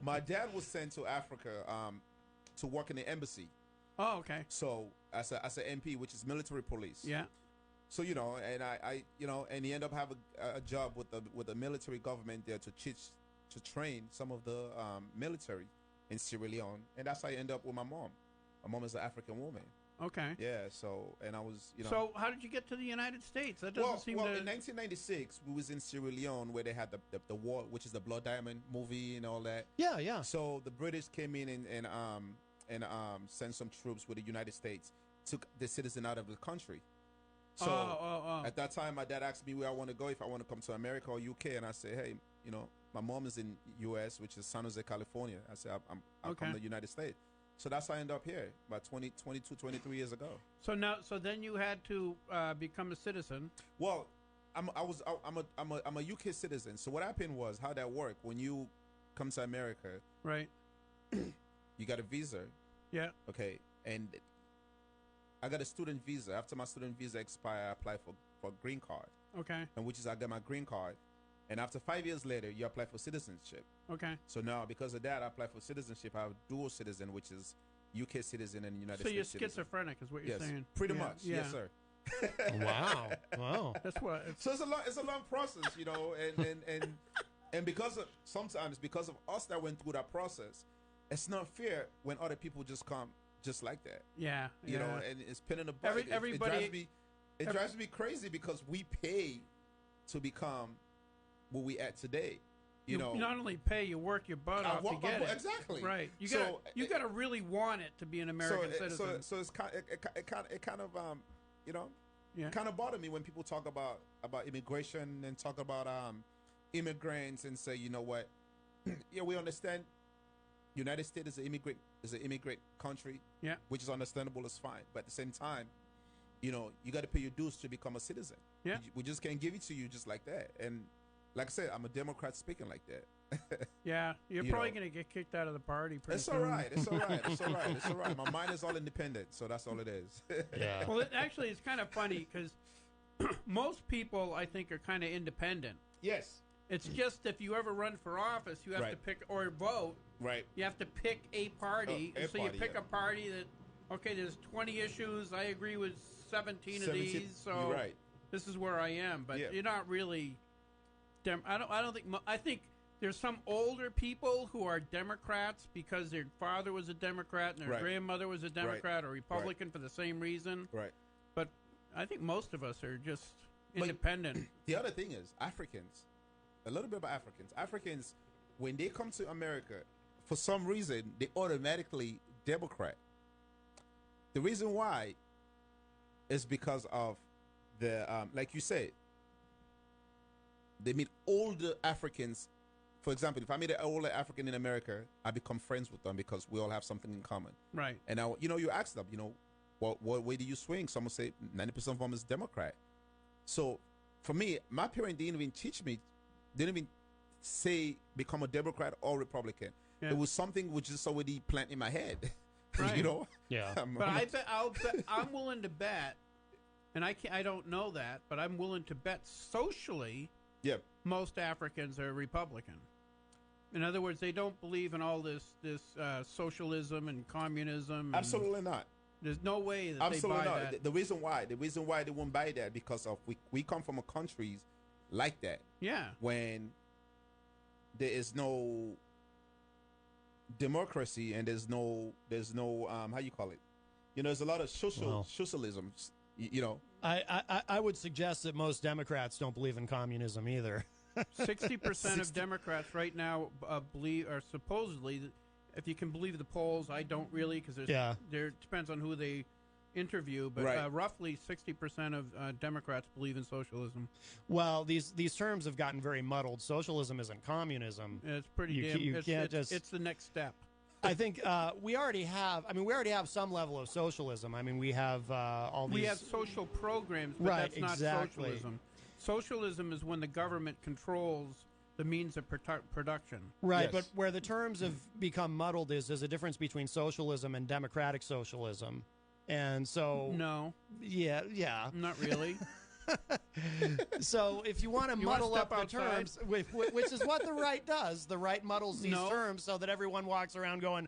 My dad was sent to Africa to work in the embassy. Oh, okay. So as a MP, which is military police. Yeah. So and I and he ended up having a job with the military government there to train some of the military in Sierra Leone, and that's how I ended up with my mom. My mom is an African woman. Okay. Yeah. So and I was So how did you get to the United States? That doesn't seem to. In 1996, we was in Sierra Leone where they had the war, which is the Blood Diamond movie and all that. Yeah. So the British came in and sent some troops with the United States, took the citizen out of the country. So at that time, my dad asked me where I want to go, if I want to come to America or UK, and I said, hey, my mom is in U.S., which is San Jose, California. I said, I'll come to the United States. So that's how I ended up here about 23 years ago. So then you had to become a citizen. Well, I'm a UK citizen. So what happened was how that worked when you come to America. Right. You got a visa. Yeah. Okay, and I got a student visa. After my student visa expired, I applied for a green card. Okay. And which is I got my green card. And after 5 years later, you apply for citizenship. Okay. So now, because of that, I apply for citizenship. I have dual citizen, which is UK citizen and United States So you're citizen. schizophrenic, is what you're saying. Pretty much. Yeah. Yes, sir. Wow. That's what. So it's a long process, and because of us that went through that process, it's not fair when other people just come just like that. Yeah. You know, and it's pin in the butt. It drives me crazy because we pay to become what we at today. You know, not only pay, you work your butt off to get it. Exactly. Right. You got to really want it to be an American citizen. So it's kind of bothered me when people talk about immigration and talk about immigrants and say, you know what, yeah, we understand United States is an immigrant country, yeah, which is understandable, it's fine, but at the same time, you got to pay your dues to become a citizen. Yeah, we just can't give it to you just like that. And like I said, I'm a Democrat speaking like that. Yeah, you're probably going to get kicked out of the party pretty soon. All right. It's all right. My mind is all independent, so that's all it is. Yeah. Well, actually, it's kind of funny because most people, I think, are kind of independent. Yes. It's just if you ever run for office, you have to pick or vote. Right. You have to pick a party. So you pick a party that, okay, there's 20 issues. I agree with 17 of these. So you're right. This is where I am. But you're not really. I don't think. I think there's some older people who are Democrats because their father was a Democrat and their grandmother was a Democrat or Republican for the same reason. Right. But I think most of us are just independent. The other thing is Africans. A little bit about Africans. Africans, when they come to America, for some reason, they automatically Democrat. The reason why is because of the, like you said, they meet older Africans. For example, if I meet an older African in America, I become friends with them because we all have something in common. Right. And now, you ask them, what way do you swing? Someone say 90% of them is Democrat. So for me, my parents didn't even teach me, didn't even say become a Democrat or Republican. Yeah. It was something which is already planted in my head. Right. Yeah. But I'm willing to bet, and I don't know that, but I'm willing to bet socially. Yeah. Most Africans are Republican. In other words, they don't believe in all this socialism and communism. Absolutely not. There's no way that Absolutely they buy not. that. The reason why they won't buy that because of we come from a countries like that. Yeah. When there is no democracy and there's no how you call it? There's a lot of socialism. I would suggest that most Democrats don't believe in communism either. 60% of Democrats right now believe, or supposedly, if you can believe the polls, I don't really, because there depends on who they interview, but Right. Roughly 60% of Democrats believe in socialism. Well, these terms have gotten very muddled. Socialism isn't communism. It's pretty You damn. you can't just. It's the next step. I think we already have. I mean, we already have some level of socialism. I mean, we have all these. We have social programs, but Right, that's not exactly. socialism. Socialism is when the government controls the means of production. Right, but where the terms have become muddled is there's a difference between socialism and democratic socialism. And so No. Yeah. Not really. So if you want to You wanna muddle step up outside? the terms, which is what the right does, the right muddles these No. terms so that everyone walks around going,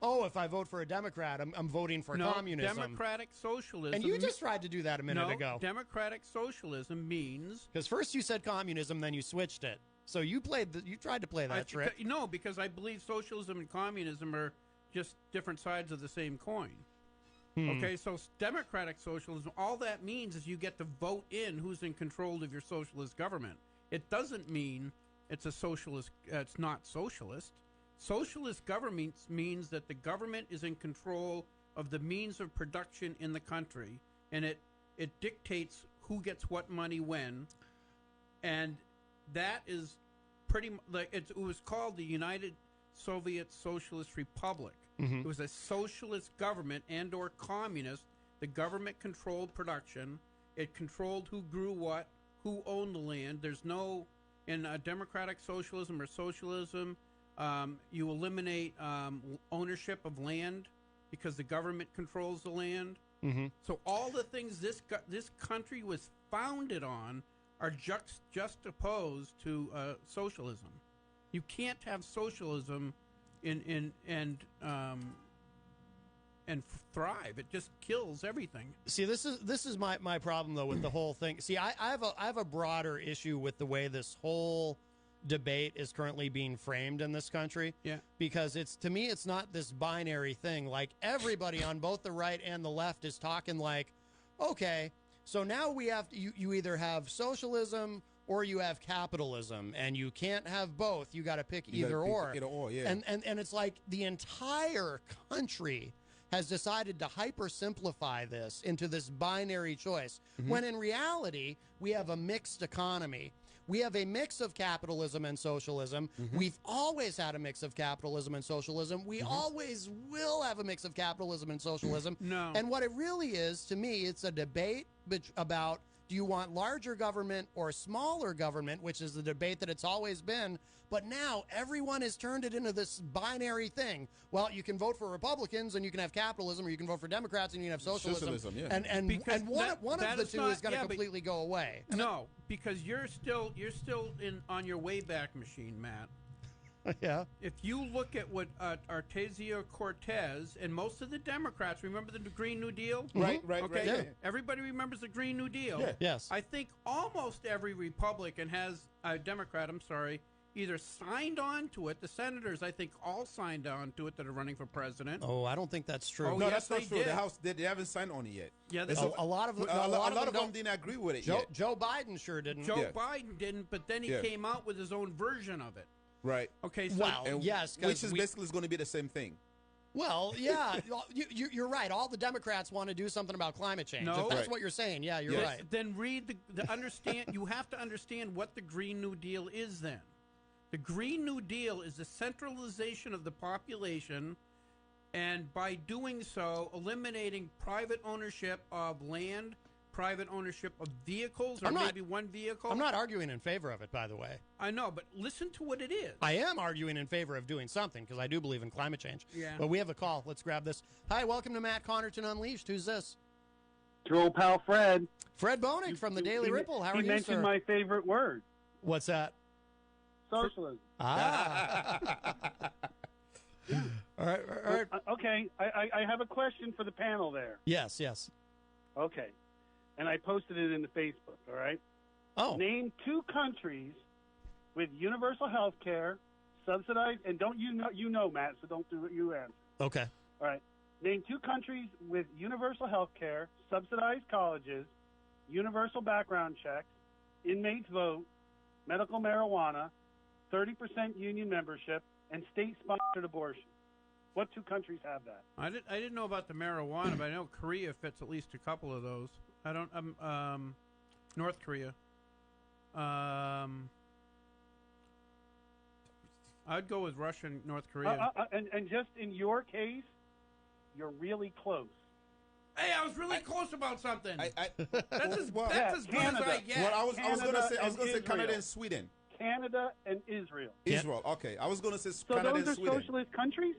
"Oh, if I vote for a Democrat, I'm voting for No, communism." democratic socialism. And you just tried to do that a minute no, ago. Democratic socialism means Because first you said communism, then you switched it. So you tried to play that trick. No, because I believe socialism and communism are just different sides of the same coin. Okay, so democratic socialism, all that means is you get to vote in who's in control of your socialist government. It doesn't mean it's a socialist. It's not socialist. Socialist government means that the government is in control of the means of production in the country, and it dictates who gets what money when, and that is pretty like it was called the United Soviet Socialist Republic. Mhm. It was a socialist government and or communist. The government controlled production. It controlled who grew what, who owned the land. There's no, in democratic socialism or socialism, you eliminate ownership of land because the government controls the land. Mhm. So all the things this country was founded on are juxtaposed to socialism. You can't have socialism and thrive. It just kills everything. See, this is my problem though with the whole thing. See, I have a broader issue with the way this whole debate is currently being framed in this country. Yeah. Because to me it's not this binary thing. Like everybody on both the right and the left is talking like, okay, so now we have to, you either have socialism or you have capitalism, and you can't have both. You got to pick either or. Either or, yeah. And it's like the entire country has decided to hypersimplify this into this binary choice, when in reality we have a mixed economy. We have a mix of capitalism and socialism. We've always had a mix of capitalism and socialism. We always will have a mix of capitalism and socialism. No. And what it really is, to me, it's a debate about, do you want larger government or smaller government, which is the debate that it's always been. But now everyone has turned it into this binary thing. Well, you can vote for Republicans and you can have capitalism, or you can vote for Democrats and you can have socialism. Yeah. And one of the two is going to but- completely go away. No, because you're still on your Wayback Machine, Matt. Yeah. If you look at what Ocasio-Cortez and most of the Democrats, remember the Green New Deal? Right. Okay. Yeah. Everybody remembers the Green New Deal. Yeah. Yes. I think almost every Republican Democrat, either signed on to it. The senators, I think, all signed on to it that are running for president. Oh, I don't think that's true. Oh, No, yes, that's not they true. did. The House they haven't signed on it yet. Yeah, There's a lot of them. a lot of them don't. didn't agree with it Joe, yet. Joe Biden sure didn't. Joe Biden didn't, but then he Yeah. came out with his own version of it. Right. Okay, so Well, And yes, 'cause which is basically going to be the same thing. Well, yeah, you're right. All the Democrats want to do something about climate change. No. If that's Right. what you're saying, yeah, you're right. Then read the understand. You have to understand what the Green New Deal is. Then, the Green New Deal is the centralization of the population, and by doing so, eliminating private ownership of land, private ownership of vehicles, or maybe one vehicle. I'm not arguing in favor of it, by the way. I know, but listen to what it is. I am arguing in favor of doing something because I do believe in climate change. Yeah. But we have a call. Let's grab this. Hi, welcome to Matt Connarton Unleashed. Who's this? Your old pal Fred. Fred Boenig from the Daily Ripple. How are you, He mentioned sir? my favorite word, What's that? socialism. Ah. All right. Okay, I have a question for the panel there. Yes. Okay, and I posted it in the Facebook. All right. Oh. Name 2 countries with universal health care, subsidized, and don't you know, Matt? So don't do what you answer. Okay. All right. Name 2 countries with universal health care, subsidized colleges, universal background checks, inmates vote, medical marijuana, 30% union membership, and state-sponsored abortion. What two countries have that? I didn't know about the marijuana, but I know Korea fits at least a couple of those. I don't. North Korea. I'd go with Russia and North Korea. And just in your case, you're really close. Hey, I was really close about something. That's as good as I get. Well, I was gonna say Canada and Sweden. Canada and Israel. Israel. Okay, I was gonna say So Canada those and are Sweden. socialist countries.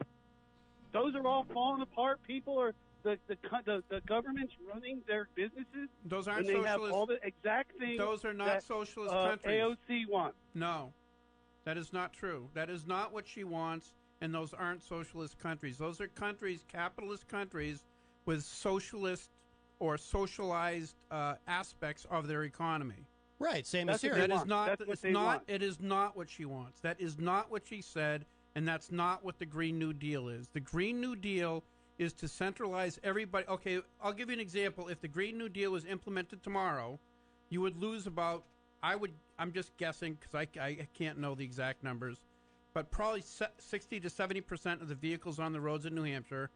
Those are all falling apart. People are the government's running their businesses. Those aren't and they have socialist- all the exact things. Those are not that, socialist countries. AOC wants. No, that is not true. That is not what she wants, and those aren't socialist countries. Those are countries, capitalist countries, with socialist or socialized aspects of their economy. Right, same as here. That is not. That's what It's they not. want. It is not what she wants. That is not what she said, and that's not what the Green New Deal is. The Green New Deal is to centralize everybody. Okay, I'll give you an example. If the Green New Deal was implemented tomorrow, you would lose about. I'm just guessing because I can't know the exact numbers, but probably 60 to 70% of the vehicles on the roads in New Hampshire,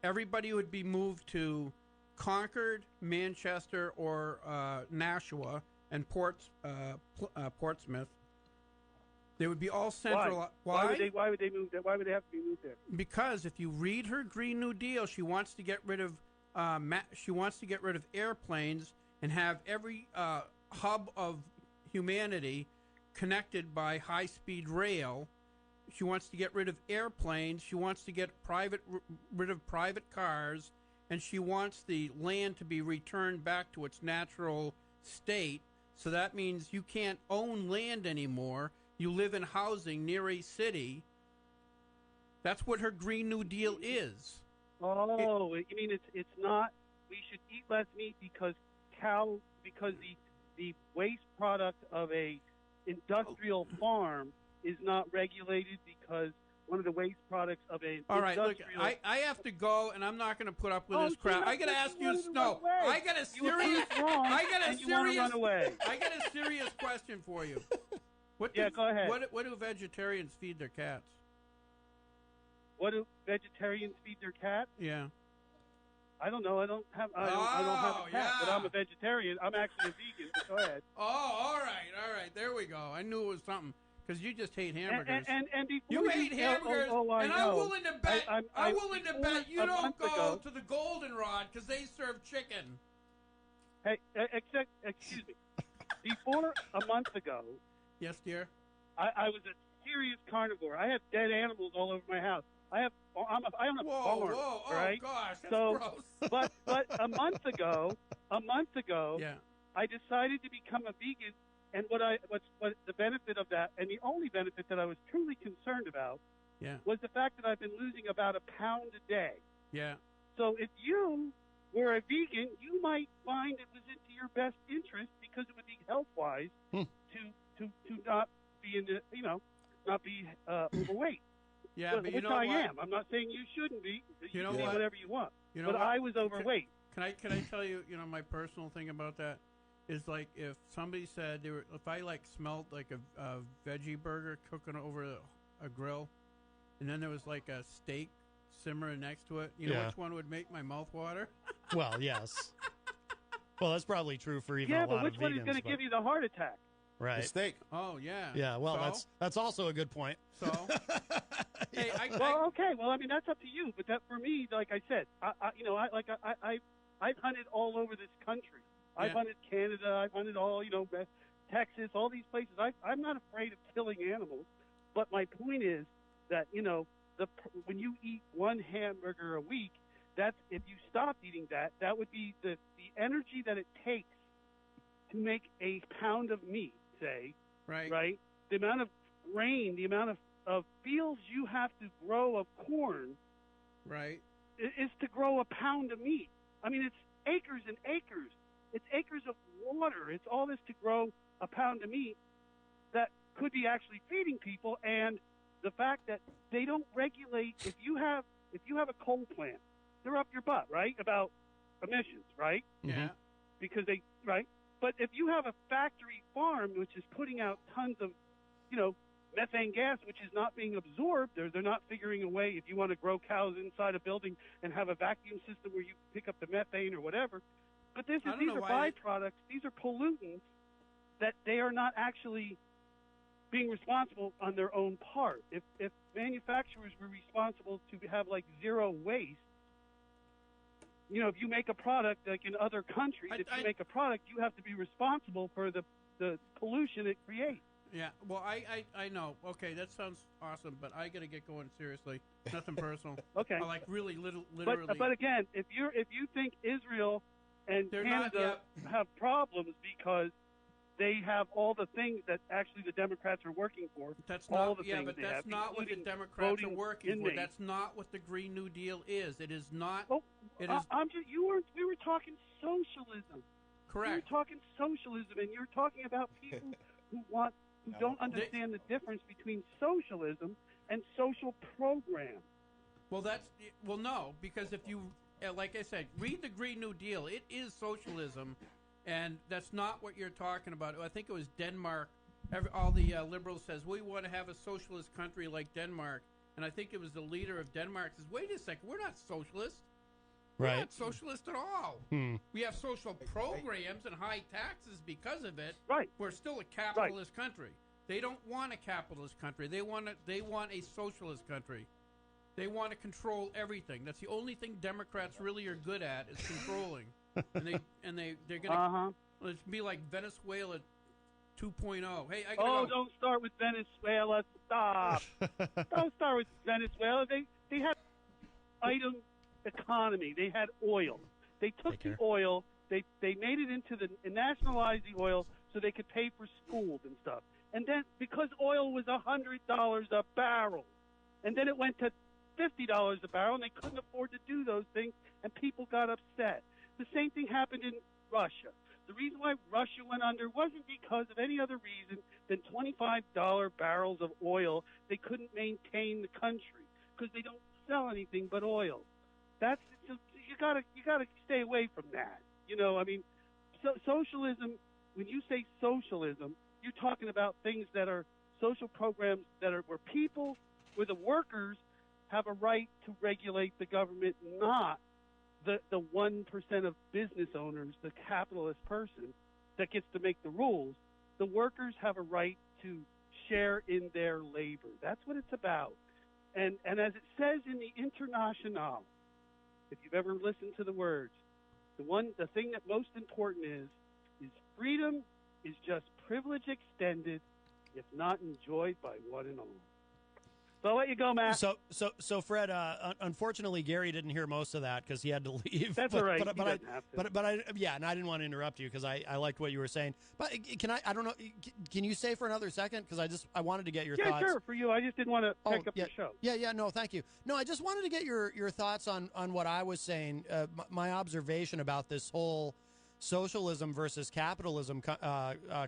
everybody would be moved to Concord, Manchester, or Nashua and Portsmouth. They would be all central. Why would they move? Why would they have to be moved there? Because if you read her Green New Deal, she wants to get rid of airplanes and have every hub of humanity connected by high-speed rail. She wants to get rid of airplanes. She wants to get rid of private cars, and she wants the land to be returned back to its natural state. So that means you can't own land anymore. You live in housing near a city. That's what her Green New Deal is. Oh, you mean it's not? We should eat less meat because the waste product of a industrial farm is not regulated because one of the waste products of a All right, look, industrial... I have to go, and I'm not going to put up with this crap. I got to ask you, no. I got a serious, run away. I got a serious question for you. Go ahead. What do vegetarians feed their cats? What do vegetarians feed their cats? Yeah. I don't know. I don't have a cat, but I'm a vegetarian. I'm actually a vegan. But go ahead. Oh, all right. There we go. I knew it was something because you just hate hamburgers. And before you hate hamburgers, and I'm willing to bet. I'm willing to bet you don't go to the Goldenrod because they serve chicken. Hey, excuse me. Before a month ago. Yes, dear. I was a serious carnivore. I have dead animals all over my house. I own a farm. Whoa, right? Oh gosh, that's gross. But a month ago, yeah. I decided to become a vegan, and what the benefit of that, and the only benefit that I was truly concerned about, was the fact that I've been losing about a pound a day. Yeah. So if you were a vegan, you might find it was into your best interest because it would be health-wise to not be not be overweight. Yeah, but you which know I what? am. I'm not saying you shouldn't be. You know can do what? whatever you want. You know but what? I was overweight. Can I tell you? You know, my personal thing about that is like if somebody said if I smelled like a veggie burger cooking over a grill, and then there was like a steak simmering next to it. You know which one would make my mouth water? Well, yes. Well, that's probably true for even a lot but of which one is going to give you the heart attack? Right. The steak. Oh yeah. Yeah. Well, so? that's also a good point. So. Hey, okay. Well, I mean that's up to you. But that for me, like I said, I've hunted all over this country. I've hunted Canada. I've hunted all Texas, all these places. I'm not afraid of killing animals. But my point is that when you eat one hamburger a week, that's if you stopped eating that would be the energy that it takes to make a pound of meat, say, right? The amount of grain, the amount of fields you have to grow of corn, right, is to grow a pound of meat. I mean, it's acres and acres. It's acres of water. It's all this to grow a pound of meat that could be actually feeding people. And the fact that they don't regulate, if you have a coal plant, they're up your butt, right, about emissions, right? Yeah. Because But if you have a factory farm which is putting out tons of, methane gas, which is not being absorbed. They're not figuring a way, if you want to grow cows inside a building and have a vacuum system where you pick up the methane or whatever. But these are byproducts. These are pollutants that they are not actually being responsible on their own part. If manufacturers were responsible to have like zero waste, you know, if you make a product like in other countries, if you make a product, you have to be responsible for the pollution it creates. Yeah, well, I know. Okay, that sounds awesome, but I got to get going seriously. Nothing personal. Okay. I like really literally. But again, if you think Israel and Canada have problems because they have all the things that actually the Democrats are working for, that's all not, the yeah, things but they that's have, not what the including Democrats are voting working for. inmates. That's not what the Green New Deal is. It is not. Oh, it is. We were talking socialism. Correct. We were talking socialism, and you're talking about people who don't understand the difference between socialism and social programs. Well, no, because if you, like I said, read the Green New Deal, it is socialism, and that's not what you're talking about. I think it was Denmark. All the liberals says we want to have a socialist country like Denmark, and I think it was the leader of Denmark says, "Wait a second, we're not socialist. We're Right. not socialist at all. We have social programs and high taxes because of it. Right. We're still a capitalist country. They don't want a capitalist country. They want a socialist country. They want to control everything. That's the only thing Democrats really are good at is controlling. and they're gonna Let's be like Venezuela 2.0. Hey, I gotta go. Don't start with Venezuela. Stop. Don't start with Venezuela. They had item economy. They had oil. They took the oil. They made it into nationalized the oil so they could pay for schools and stuff. And then because oil was $100 a barrel, and then it went to $50 a barrel, and they couldn't afford to do those things, and people got upset. The same thing happened in Russia. The reason why Russia went under wasn't because of any other reason than $25 barrels of oil. They couldn't maintain the country because they don't sell anything but oil. You gotta stay away from that. You know, I mean, socialism. When you say socialism, you're talking about things that are social programs that are where the workers have a right to regulate the government, not the 1% of business owners, the capitalist person that gets to make the rules. The workers have a right to share in their labor. That's what it's about. And as it says in the International, if you've ever listened to the words, the thing that most important is freedom is just privilege extended, if not enjoyed by one and all. So I'll let you go, Matt. So Fred, unfortunately, Gary didn't hear most of that because he had to leave. That's all right. But I didn't want to interrupt you because I liked what you were saying. But I don't know, can you stay for another second? Because I wanted to get your thoughts. Yeah, sure, for you. I just didn't want to take up your show. Yeah, no, thank you. No, I just wanted to get your thoughts on what I was saying, my observation about this whole socialism versus capitalism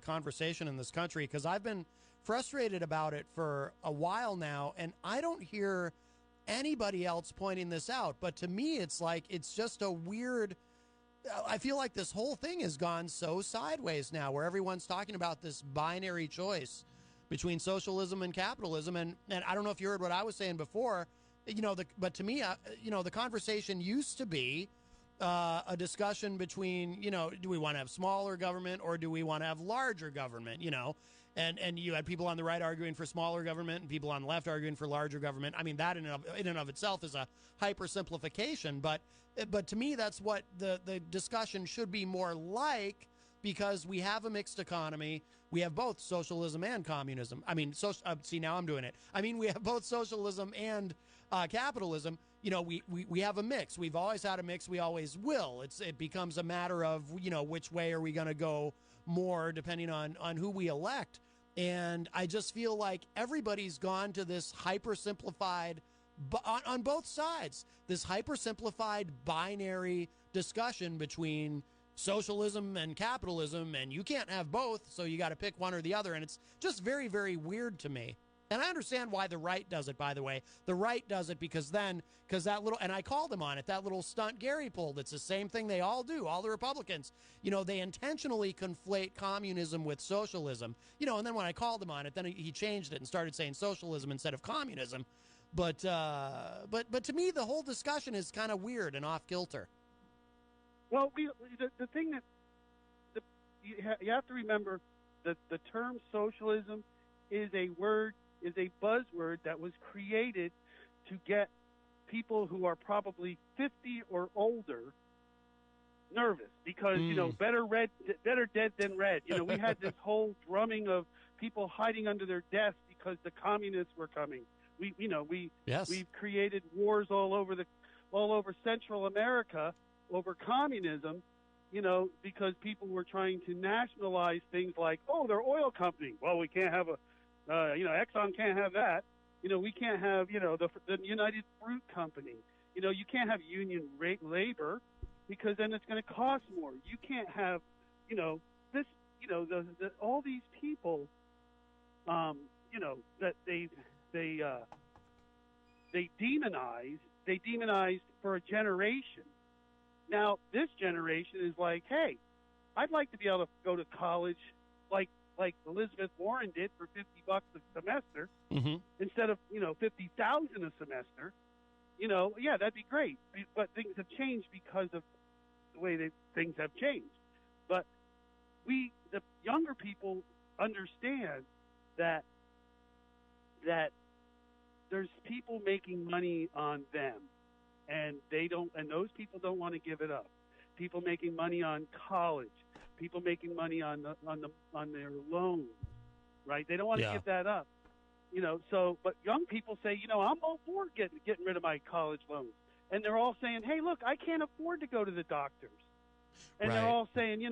conversation in this country, because I've been frustrated about it for a while now, and I don't hear anybody else pointing this out. But to me, it's like it's just a weird. I feel like this whole thing has gone so sideways now, where everyone's talking about this binary choice between socialism and capitalism, and I don't know if you heard what I was saying before. But to me, the conversation used to be a discussion between, do we want to have smaller government or do we want to have larger government? And you had people on the right arguing for smaller government and people on the left arguing for larger government. I mean, that in and of itself is a hypersimplification, but to me, that's what the discussion should be more like, because we have a mixed economy. We have both socialism and communism. I mean, see, now I'm doing it. I mean, we have both socialism and capitalism. We have a mix. We've always had a mix. We always will. It becomes a matter of, which way are we going to go more depending on who we elect. And I just feel like everybody's gone to this hypersimplified, on both sides, this hypersimplified binary discussion between socialism and capitalism, and you can't have both, so you got to pick one or the other. And it's just very, very weird to me. And I understand why the right does it, by the way. The right does it because that little, and I called him on it, that little stunt Gary pulled. It's the same thing they all do, all the Republicans. They intentionally conflate communism with socialism. And then when I called him on it, then he changed it and started saying socialism instead of communism. But to me, the whole discussion is kind of weird and off kilter. Well, the thing that you have to remember that the term socialism is a buzzword that was created to get people who are probably 50 or older nervous because better dead than red. We had this whole drumming of people hiding under their desks because the communists were coming. We've created wars all over Central America over communism. Because people were trying to nationalize things like, they're oil company. Well, we can't have Exxon can't have that. We can't have, the United Fruit Company. You can't have union labor because then it's going to cost more. You can't have, this, all these people, that they demonized for a generation. Now, this generation is like, hey, I'd like to be able to go to college like Elizabeth Warren did for $50 a semester instead of, $50,000 a semester. Yeah, that'd be great. But things have changed because of the way that things have changed. But the younger people understand that there's people making money on them. And those people don't want to give it up. People making money on college, people making money on their loans, right? They don't want to give that up, but young people say, I'm all for getting rid of my college loans. And they're all saying, hey, look, I can't afford to go to the doctors. And they're all saying,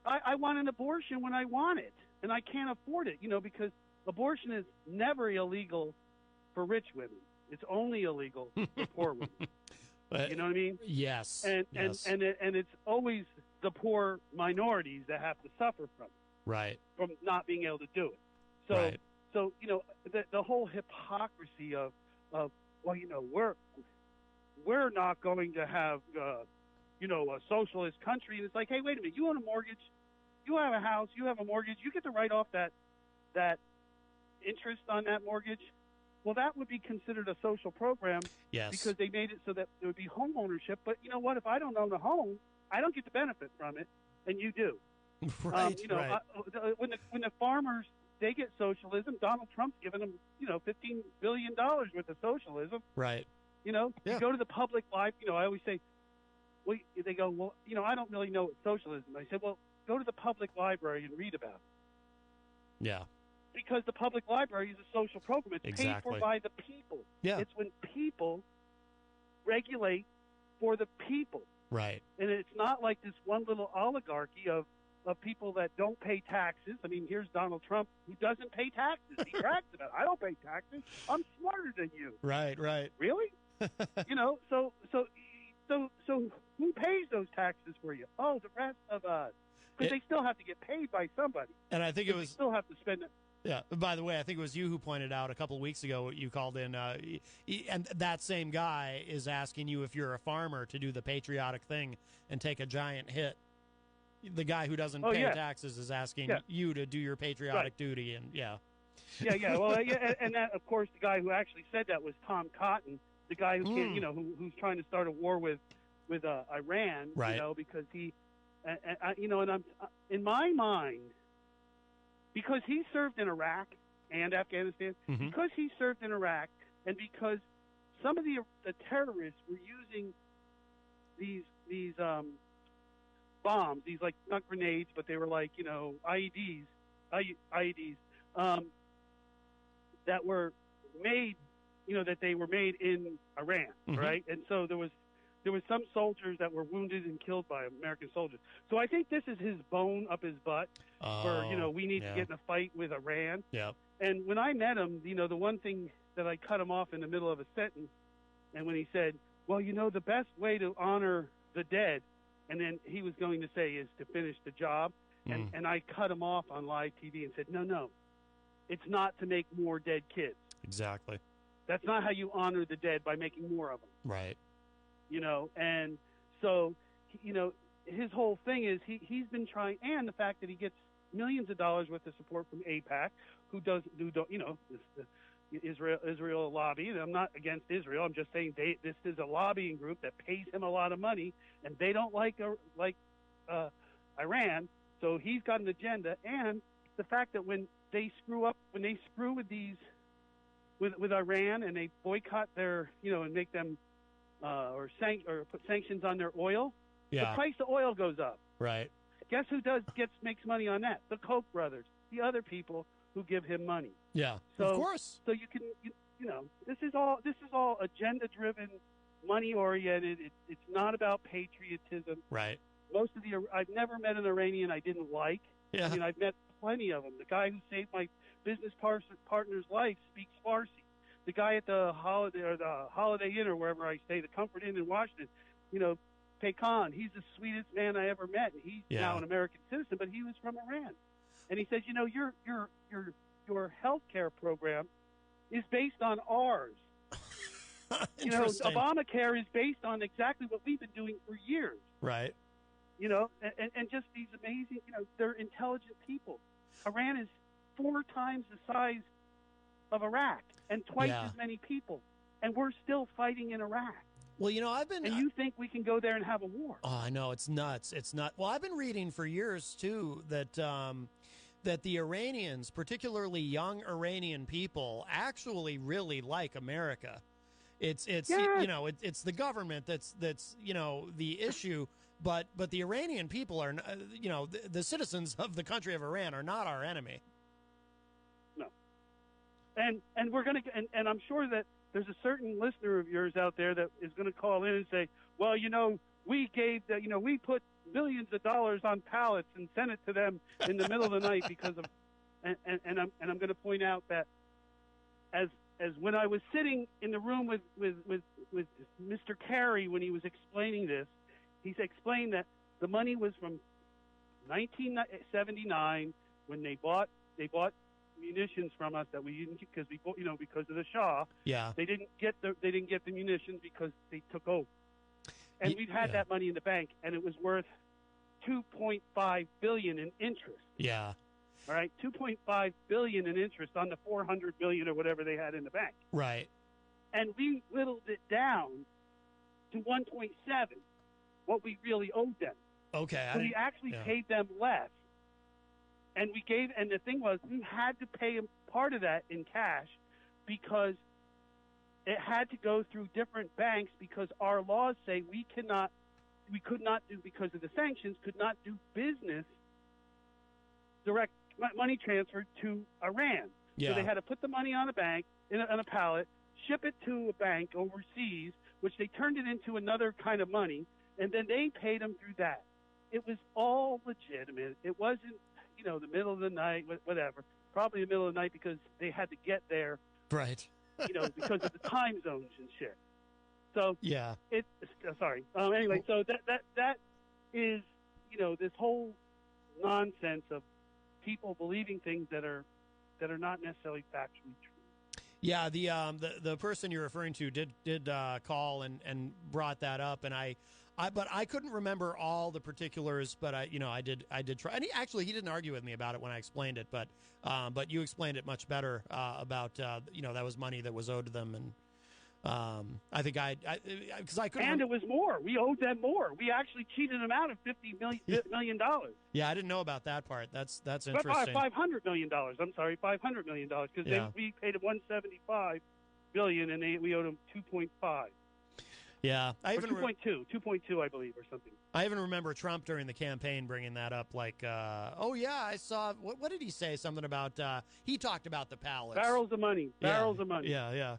I want an abortion when I want it, and I can't afford it, because abortion is never illegal for rich women. It's only illegal for poor women. You know what I mean? Yes. And it's always the poor minorities that have to suffer from it. Right. From not being able to do it. So the whole hypocrisy of we're not going to have a socialist country, and it's like, hey, wait a minute, you own a mortgage, you have a house, you have a mortgage, you get to write off that interest on that mortgage. Well, that would be considered a social program because they made it so that there would be home ownership. But you know what? If I don't own a home, I don't get the benefit from it, and you do. Right. When the farmers, they get socialism, Donald Trump's giving them, $15 billion worth of socialism. Right. You go to the public life. I always say, they go, well, I don't really know what socialism. I said, well, go to the public library and read about it. Yeah. Because the public library is a social program. It's paid for by the people. Yeah. It's when people regulate for the people. Right. And it's not like this one little oligarchy of people that don't pay taxes. I mean, here's Donald Trump who doesn't pay taxes. He brags about it. I don't pay taxes. I'm smarter than you. Right. Really? So who pays those taxes for you? Oh, the rest of us. Because they still have to get paid by somebody. And I think it was still have to spend it. Yeah. By the way, I think it was you who pointed out a couple of weeks ago, you called in, and that same guy is asking you if you're a farmer to do the patriotic thing and take a giant hit. The guy who doesn't pay taxes is asking you to do your patriotic duty, and Yeah. Well, and that, of course, the guy who actually said that was Tom Cotton, the guy who can't, who's trying to start a war with Iran, right? Because he, and I'm in my mind. Because he served in Iraq and Afghanistan, because he served in Iraq, and because some of the terrorists were using these bombs, these like not grenades, but they were like IEDs, that were made, that they were made in Iran, right? And so there was some soldiers that were wounded and killed by American soldiers. So I think this is his bone up his butt for, we need to get in a fight with Iran. Yeah. And when I met him, the one thing that I cut him off in the middle of a sentence, and when he said, well, the best way to honor the dead, and then he was going to say is to finish the job. And I cut him off on live TV and said, no. it's not to make more dead kids. Exactly. That's not how you honor the dead, by making more of them. Right. And so, his whole thing is he's been trying, and the fact that he gets millions of dollars worth of support from AIPAC, the Israel lobby. And I'm not against Israel. I'm just saying this is a lobbying group that pays him a lot of money, and they don't like Iran. So he's got an agenda, and the fact that when they screw with these with Iran and they boycott their and make them or put sanctions on their oil, the price of oil goes up. Right. Guess who makes money on that? The Koch brothers, the other people who give him money. Yeah, so, of course. So you can, this is all agenda driven, money oriented. It's not about patriotism. Right. I've never met an Iranian I didn't like. Yeah. I mean, I've met plenty of them. The guy who saved my business partner's life speaks Farsi. The guy at the Holiday Inn or wherever I stay, the Comfort Inn in Washington, Pekan, he's the sweetest man I ever met. And he's now an American citizen, but he was from Iran. And he says, your health care program is based on ours. Obamacare is based on exactly what we've been doing for years. Right. And just these amazing, they're intelligent people. Iran is 4 times the size of Iraq and twice as many people, and we're still fighting in Iraq. Well, and you think we can go there and have a war? Oh, I know, it's nuts. It's not. Well, I've been reading for years too that the Iranians, particularly young Iranian people, actually really like America. It's it's the government that's the issue. But the Iranian people are, the citizens of the country of Iran are not our enemy. No. And we're going to, and I'm sure that there's a certain listener of yours out there that is going to call in and say, well, we we put millions of dollars on pallets and sent it to them in the middle of the night because of, and I'm going to point out that as when I was sitting in the room with Mr. Carey when he was explaining this, he's explained that the money was from 1979 when they bought munitions from us that we didn't because of the Shah. Yeah. They didn't get the munitions because they took over. And we've had that money in the bank, and it was worth $2.5 billion in interest. Yeah. All right, $2.5 billion in interest on the $400 billion or whatever they had in the bank. Right. And we whittled it down to 1.7. What we really owed them. Okay. So we actually paid them less. And the thing was, we had to pay them part of that in cash because it had to go through different banks because our laws say we could not do, because of the sanctions, could not do business, direct money transfer to Iran. Yeah. So they had to put the money on a bank, on a pallet, ship it to a bank overseas, which they turned it into another kind of money, and then they paid them through that. It was all legitimate. It wasn't, the middle of the night, whatever. Probably the middle of the night because they had to get there. Right. Because of the time zones and shit. So yeah. Sorry. Anyway, so that is, this whole nonsense of people believing things that are not necessarily factually true. Yeah, the person you're referring to did call and brought that up, and but I couldn't remember all the particulars, but I did try, and he didn't argue with me about it when I explained it, but you explained it much better about that was money that was owed to them, and I think because I couldn't. And it was more. We owed them more. We actually cheated them out of $50 million. Yeah, I didn't know about that part. That's interesting. $500 million. I'm sorry, $500 million because we paid them $175 billion and we owed them 2.5. Yeah, I even 2.2, I believe, or something. I even remember Trump during the campaign bringing that up. Like, I saw. What did he say? Something about he talked about the palace. Barrels of money. Barrels of money. Yeah.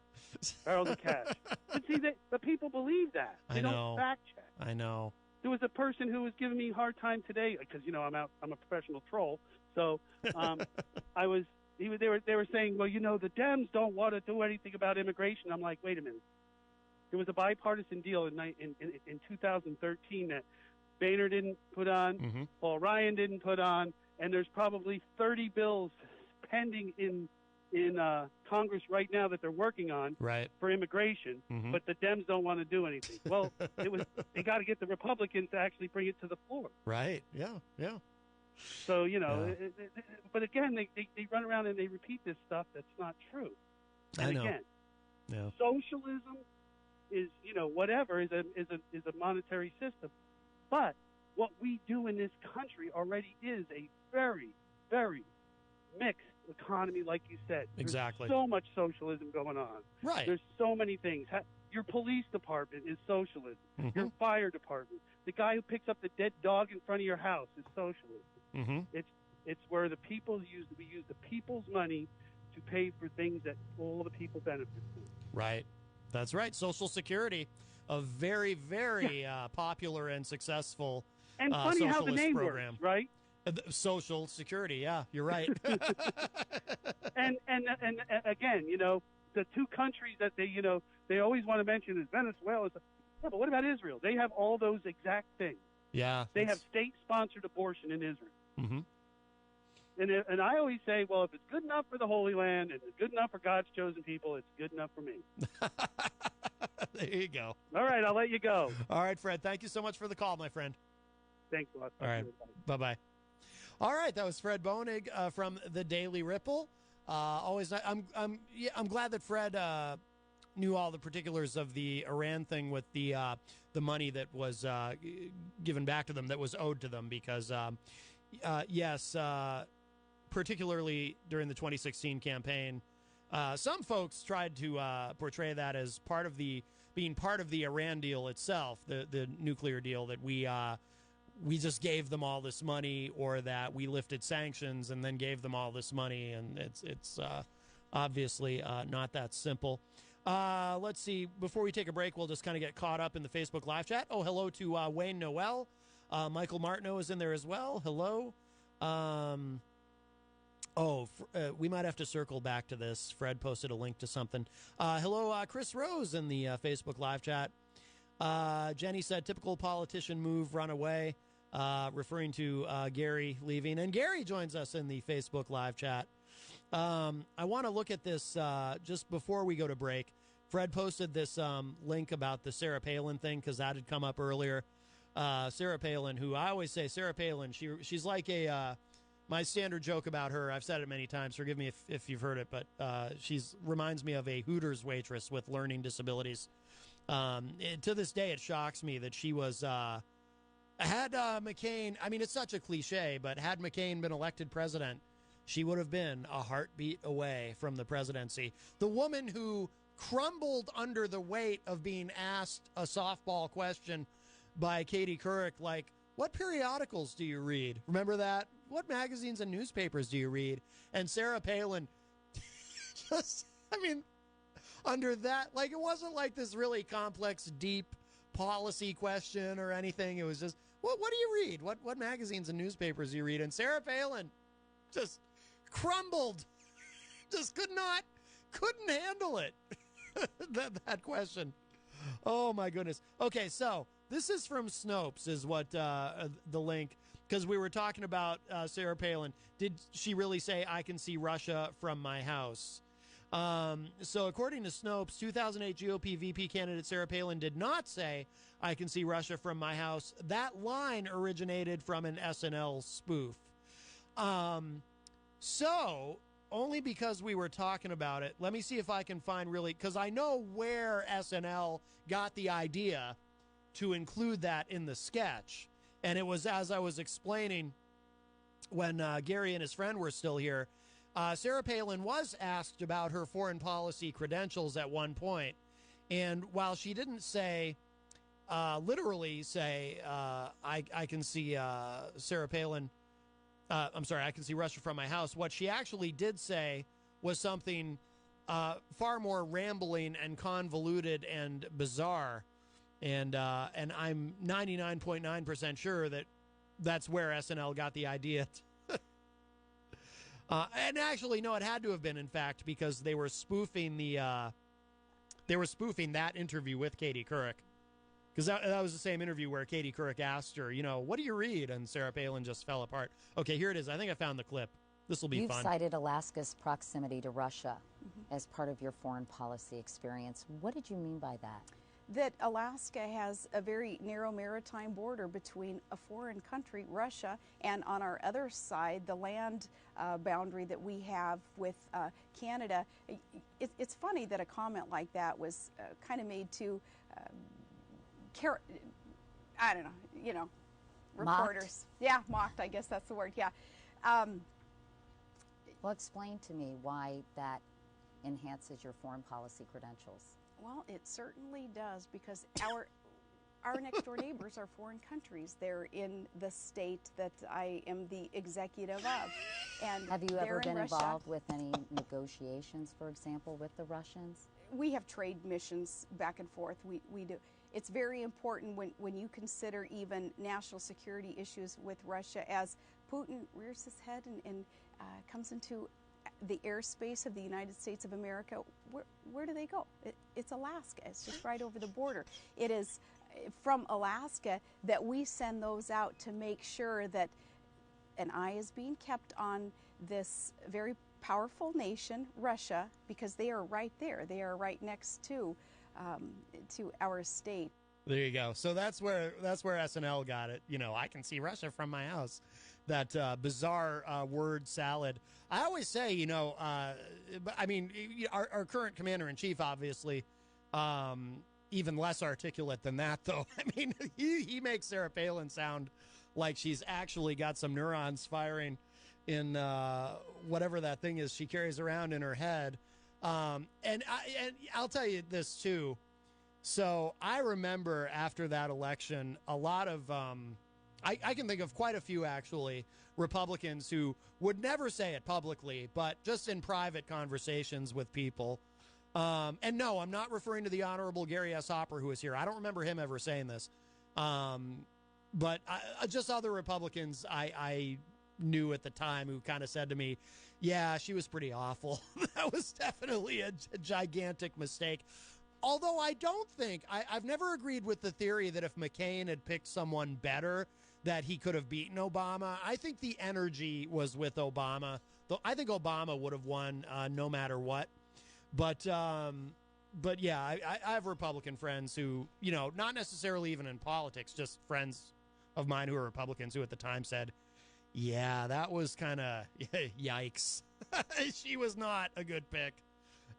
Barrels of cash. But see, the people believe that. They don't fact check. I know. There was a person who was giving me a hard time today because I'm a professional troll. So they were saying, well, the Dems don't want to do anything about immigration. I'm like, wait a minute. There was a bipartisan deal in 2013 that Boehner didn't put on, Paul Ryan didn't put on, and there's probably 30 bills pending in Congress right now that they're working on for immigration, but the Dems don't want to do anything. Well, they got to get the Republicans to actually bring it to the floor. Right. Yeah. So, but again, they run around and they repeat this stuff that's not true. And I know. Again, socialism is, whatever, is a monetary system. But what we do in this country already is a very, very mixed economy, like you said. Exactly. There's so much socialism going on. Right. There's so many things. Your police department is socialism. Mm-hmm. Your fire department. The guy who picks up the dead dog in front of your house is socialism. Mm-hmm. It's where we use the people's money to pay for things that all the people benefit from. Right. That's right. Social Security, a very, very popular and successful and funny socialist how the name program. Works, right? Social Security. Yeah, you're right. and again, the two countries that they always want to mention is Venezuela. Yeah, but what about Israel? They have all those exact things. Yeah. They have state-sponsored abortion in Israel. Mm-hmm. And I always say, well, if it's good enough for the Holy Land and it's good enough for God's chosen people, it's good enough for me. There you go. All right, I'll let you go. All right, Fred. Thank you so much for the call, my friend. Thanks a lot. All right. Bye-bye. All right, that was Fred Boenig from the Daily Ripple. Always, I'm glad that Fred knew all the particulars of the Iran thing with the money that was given back to them, that was owed to them, because yes, particularly during the 2016 campaign, some folks tried to portray that as being part of the Iran deal itself, the nuclear deal, that we just gave them all this money, or that we lifted sanctions and then gave them all this money, and it's obviously not that simple. Let's see. Before we take a break, we'll just kind of get caught up in the Facebook live chat. Oh, hello to Wayne Noel. Michael Martineau is in there as well. Hello. We might have to circle back to this. Fred posted a link to something. Hello, Chris Rose in the Facebook live chat. Jenny said, typical politician move, run away, referring to Gary leaving. And Gary joins us in the Facebook live chat. I want to look at this just before we go to break. Fred posted this link about the Sarah Palin thing, because that had come up earlier. Sarah Palin, who I always say, Sarah Palin, she's like my standard joke about her. I've said it many times. Forgive me if you've heard it, but reminds me of a Hooters waitress with learning disabilities. To this day, it shocks me that she was had McCain. I mean, it's such a cliche, but had McCain been elected president, she would have been a heartbeat away from the presidency. The woman who crumbled under the weight of being asked a softball question by Katie Couric, like, what periodicals do you read? Remember that? What magazines and newspapers do you read? And Sarah Palin under that, like, it wasn't like this really complex, deep policy question or anything. It was just, what do you read? What magazines and newspapers do you read? And Sarah Palin just crumbled, just couldn't handle it. that question. Oh my goodness. Okay, so this is from Snopes, is what the link, because we were talking about Sarah Palin. Did she really say, I can see Russia from my house? So according to Snopes, 2008 GOP VP candidate Sarah Palin did not say, I can see Russia from my house. That line originated from an SNL spoof. So only because we were talking about it, let me see if I can find really, because I know where SNL got the idea to include that in the sketch. And it was, as I was explaining when Gary and his friend were still here, Sarah Palin was asked about her foreign policy credentials at one point. And while she didn't say, literally say, I can see Sarah Palin, I can see Russia from my house, what she actually did say was something far more rambling and convoluted and bizarre. And I'm 99.9% sure that that's where SNL got the idea. And actually, no, it had to have been, in fact, because they were spoofing that interview with Katie Couric. Because that was the same interview where Katie Couric asked her, what do you read? And Sarah Palin just fell apart. Okay, here it is. I think I found the clip. This will be You've fun. cited Alaska's proximity to Russia as part of your foreign policy experience. What did you mean by that? That Alaska has a very narrow maritime border between a foreign country, Russia, and on our other side, the land boundary that we have with Canada. It's funny that a comment like that was kind of made to, I don't know, reporters. Mocked? Yeah, mocked, I guess that's the word, yeah. Well, explain to me why that enhances your foreign policy credentials. Well, it certainly does, because our next door neighbors are foreign countries. They're in the state that I am the executive of. And have you ever been Russia. involved with any negotiations, for example, with the Russians? We have trade missions back and forth. We do. It's very important when you consider even national security issues with Russia, as Putin rears his head and comes into the airspace of the United States of America. Where do they go? It's Alaska. It's just right over the border. It is from Alaska that we send those out to make sure that an eye is being kept on this very powerful nation, Russia, because they are right there. They are right next to our state. There you go. So that's where SNL got it. I can see Russia from my house. That bizarre word salad. I always say, our current commander-in-chief, obviously, even less articulate than that, though. I mean, he makes Sarah Palin sound like she's actually got some neurons firing in whatever that thing is she carries around in her head. And I'll tell you this, too. So I remember after that election, a lot of... I can think of quite a few, actually, Republicans who would never say it publicly, but just in private conversations with people. And no, I'm not referring to the Honorable Gary S. Hopper, who is here. I don't remember him ever saying this. But just other Republicans I knew at the time who kind of said to me, yeah, she was pretty awful. That was definitely a gigantic mistake. Although I don't think, I've never agreed with the theory that if McCain had picked someone better, that he could have beaten Obama. I think the energy was with Obama. Though I think Obama would have won no matter what. But yeah, I have Republican friends who, not necessarily even in politics, just friends of mine who are Republicans who at the time said, yeah, that was kind of yikes. She was not a good pick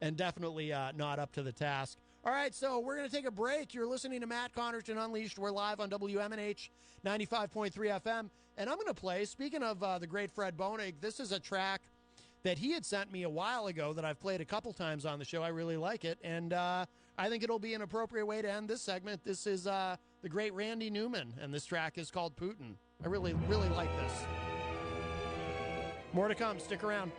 and definitely not up to the task. All right, so we're going to take a break. You're listening to Matt Connarton Unleashed. We're live on WMNH 95.3 FM. And I'm going to play, speaking of the great Fred Boenig, this is a track that he had sent me a while ago that I've played a couple times on the show. I really like it. And I think it'll be an appropriate way to end this segment. This is the great Randy Newman, and this track is called Putin. I really, really like this. More to come. Stick around.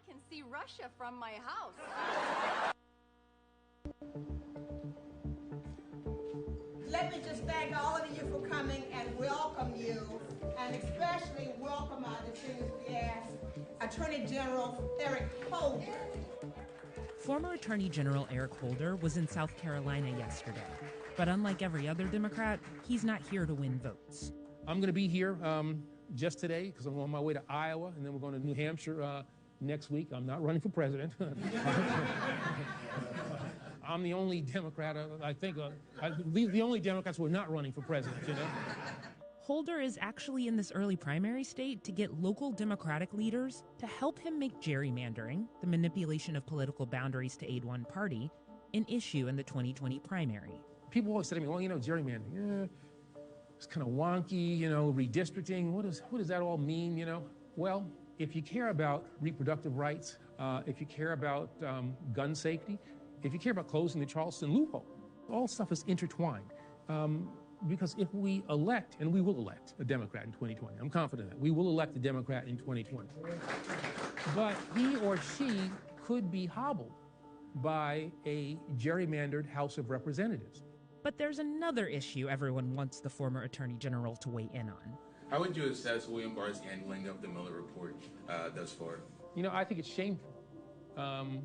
can see Russia from my house. Let me just thank all of you for coming and welcome you, and especially welcome our distinguished guest, Attorney General Eric Holder. Former Attorney General Eric Holder was in South Carolina yesterday, but unlike every other Democrat, he's not here to win votes. I'm going to be here just today because I'm on my way to Iowa, and then we're going to New Hampshire next week. I'm not running for president. I'm the only Democrat, I think, the only Democrats who are not running for president, you know? Holder is actually in this early primary state to get local Democratic leaders to help him make gerrymandering, the manipulation of political boundaries to aid one party, an issue in the 2020 primary. People always say to me, well, you know, gerrymandering, it's kind of wonky, you know, redistricting. What does that all mean, you know? Well, if you care about reproductive rights, if you care about gun safety, if you care about closing the Charleston loophole, all stuff is intertwined. Because if we elect, and we will elect a Democrat in 2020, I'm confident that we will elect a Democrat in 2020, but he or she could be hobbled by a gerrymandered House of Representatives. But there's another issue everyone wants the former Attorney General to weigh in on. How would you assess William Barr's handling of the Mueller report thus far? You know, I think it's shameful. An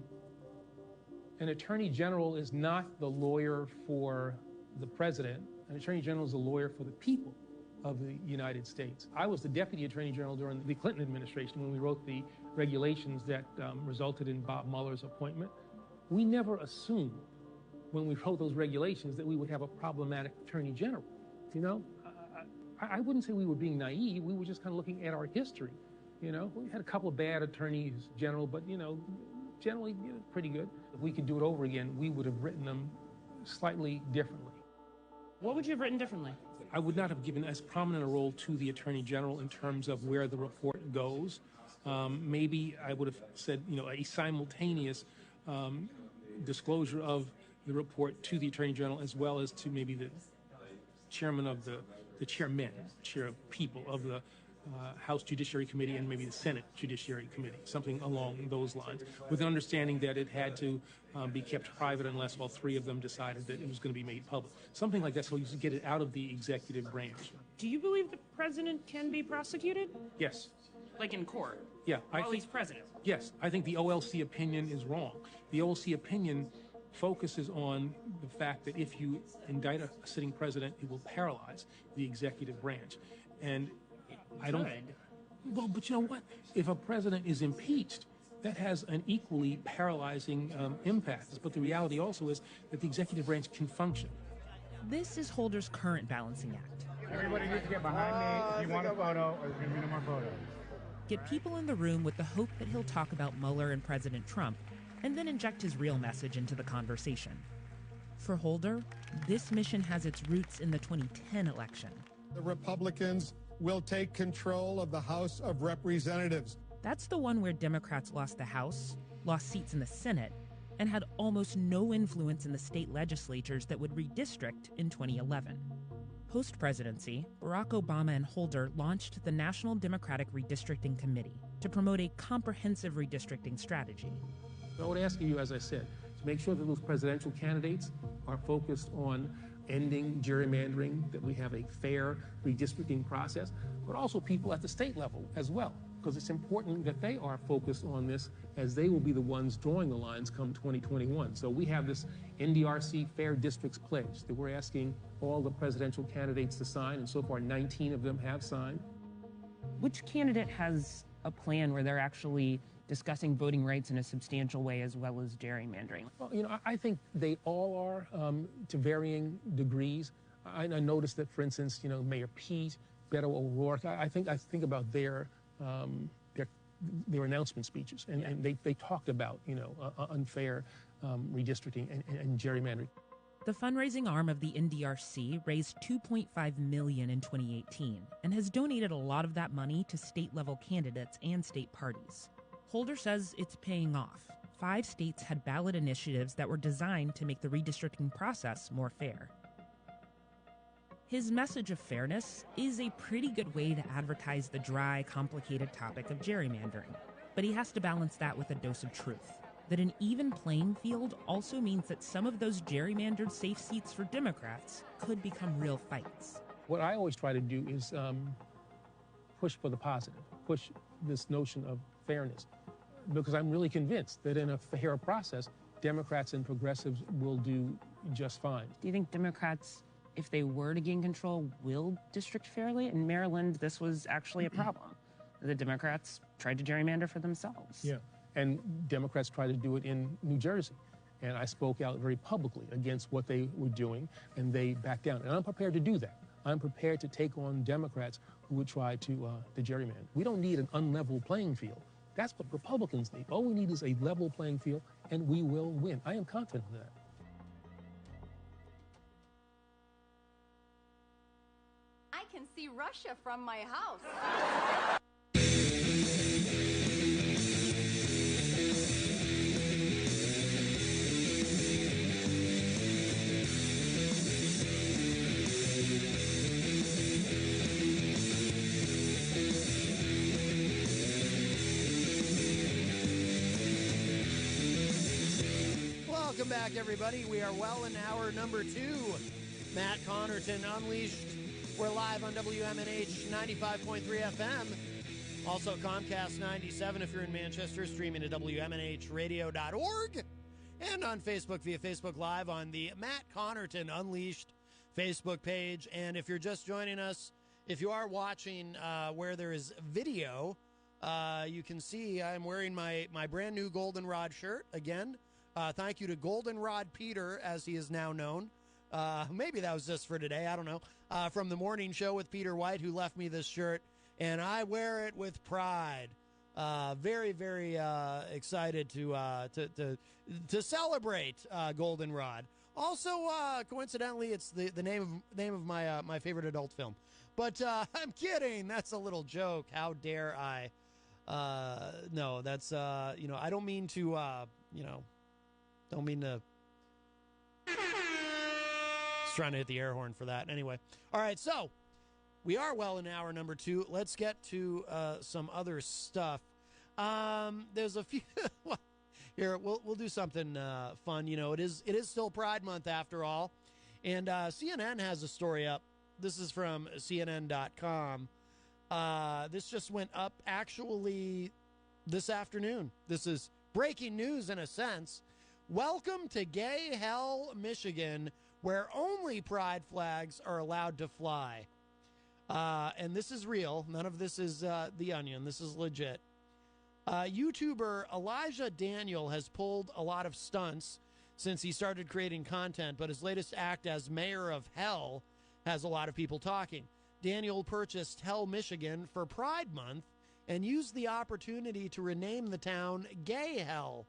Attorney General is not the lawyer for the president. An Attorney General is a lawyer for the people of the United States. I was the Deputy Attorney General during the Clinton administration when we wrote the regulations that resulted in Bob Mueller's appointment. We never assumed when we wrote those regulations that we would have a problematic Attorney General. You know, I wouldn't say we were being naive. We were just kind of looking at our history. You know, we had a couple of bad Attorneys General, but, you know, generally pretty good. If we could do it over again, we would have written them slightly differently. What would you have written differently? I would not have given as prominent a role to the Attorney General in terms of where the report goes. Maybe I would have said, you know, a simultaneous disclosure of the report to the Attorney General as well as to maybe the chairman of the chair of people of the House Judiciary Committee and maybe the Senate Judiciary Committee, something along those lines, with an understanding that it had to be kept private unless all three of them decided that it was going to be made public. Something like that so you can get it out of the executive branch. Do you believe the president can be prosecuted? Yes. Like in court? Yeah. While he's president? Yes. I think the OLC opinion is wrong. The OLC opinion focuses on the fact that if you indict a sitting president, it will paralyze the executive branch. And I don't. Well, but you know what? If a president is impeached, that has an equally paralyzing impact. But the reality also is that the executive branch can function. This is Holder's current balancing act. Everybody needs to get behind me if you want a photo, or there's going to be no more photos. Get people in the room with the hope that he'll talk about Mueller and President Trump, and then inject his real message into the conversation. For Holder, this mission has its roots in the 2010 election. The Republicans will take control of the House of Representatives. That's the one where Democrats lost the House, lost seats in the Senate, and had almost no influence in the state legislatures that would redistrict in 2011. Post-presidency, Barack Obama and Holder launched the National Democratic Redistricting Committee to promote a comprehensive redistricting strategy. I would ask you, as I said, to make sure that those presidential candidates are focused on ending gerrymandering, that we have a fair redistricting process, but also people at the state level as well, because it's important that they are focused on this as they will be the ones drawing the lines come 2021. So we have this NDRC Fair Districts Pledge that we're asking all the presidential candidates to sign, and so far 19 of them have signed. Which candidate has a plan where they're actually discussing voting rights in a substantial way as well as gerrymandering? Well, you know, I think they all are to varying degrees. I noticed that, for instance, you know, Mayor Pete, Beto O'Rourke, I think about their announcement speeches, and they talked about, you know, unfair redistricting and gerrymandering. The fundraising arm of the NDRC raised $2.5 million in 2018 and has donated a lot of that money to state-level candidates and state parties. Holder says it's paying off. 5 states had ballot initiatives that were designed to make the redistricting process more fair. His message of fairness is a pretty good way to advertise the dry, complicated topic of gerrymandering. But he has to balance that with a dose of truth. That an even playing field also means that some of those gerrymandered safe seats for Democrats could become real fights. What I always try to do is push for the positive, push this notion of fairness, because I'm really convinced that in a fair process, Democrats and progressives will do just fine. Do you think Democrats, if they were to gain control, will district fairly? In Maryland, this was actually a problem. The Democrats tried to gerrymander for themselves. Yeah, and Democrats tried to do it in New Jersey. And I spoke out very publicly against what they were doing, and they backed down. And I'm prepared to do that. I'm prepared to take on Democrats who would try to gerrymander. We don't need an unlevel playing field. That's what Republicans need. All we need is a level playing field, and we will win. I am confident in that. I can see Russia from my house. Welcome back, everybody. We are well in hour number 2. Matt Connarton Unleashed. We're live on WMNH 95.3 FM. Also Comcast 97 if you're in Manchester, streaming at WMNHradio.org. And on Facebook via Facebook Live on the Matt Connarton Unleashed Facebook page. And if you're just joining us, if you are watching where there is video, you can see I'm wearing my brand new Goldenrod shirt again. Thank you to Goldenrod Peter, as he is now known. Maybe that was just for today. I don't know. From the morning show with Peter White, who left me this shirt, and I wear it with pride. Very, very excited to celebrate Goldenrod. Also, coincidentally, it's the name of my favorite adult film. But I'm kidding. That's a little joke. How dare I? No, that's I don't mean to Don't mean to. Just trying to hit the air horn for that. Anyway. All right, so we are well in hour number 2. Let's get to some other stuff. There's a few. Here, we'll do something fun. It is still Pride Month after all. And CNN has a story up. This is from CNN.com. This just went up actually this afternoon. This is breaking news in a sense. Welcome to Gay Hell, Michigan, where only pride flags are allowed to fly. And this is real. None of this is The Onion. This is legit. YouTuber Elijah Daniel has pulled a lot of stunts since he started creating content, but his latest act as mayor of Hell has a lot of people talking. Daniel purchased Hell, Michigan for Pride Month and used the opportunity to rename the town Gay Hell.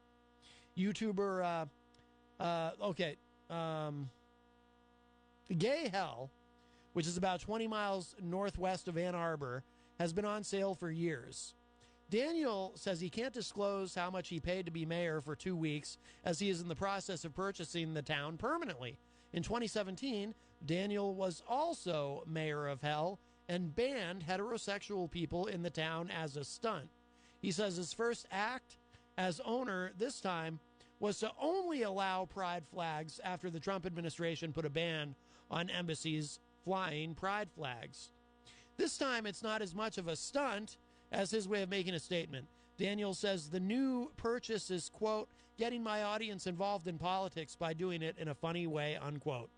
YouTuber, Gay Hell, which is about 20 miles northwest of Ann Arbor, has been on sale for years. Daniel says he can't disclose how much he paid to be mayor for 2 weeks, as he is in the process of purchasing the town permanently. In 2017, Daniel was also mayor of Hell and banned heterosexual people in the town as a stunt. He says his first act as owner this time was to only allow pride flags after the Trump administration put a ban on embassies flying pride flags. This time it's not as much of a stunt as his way of making a statement. Daniel says the new purchase is, quote, getting my audience involved in politics by doing it in a funny way, unquote.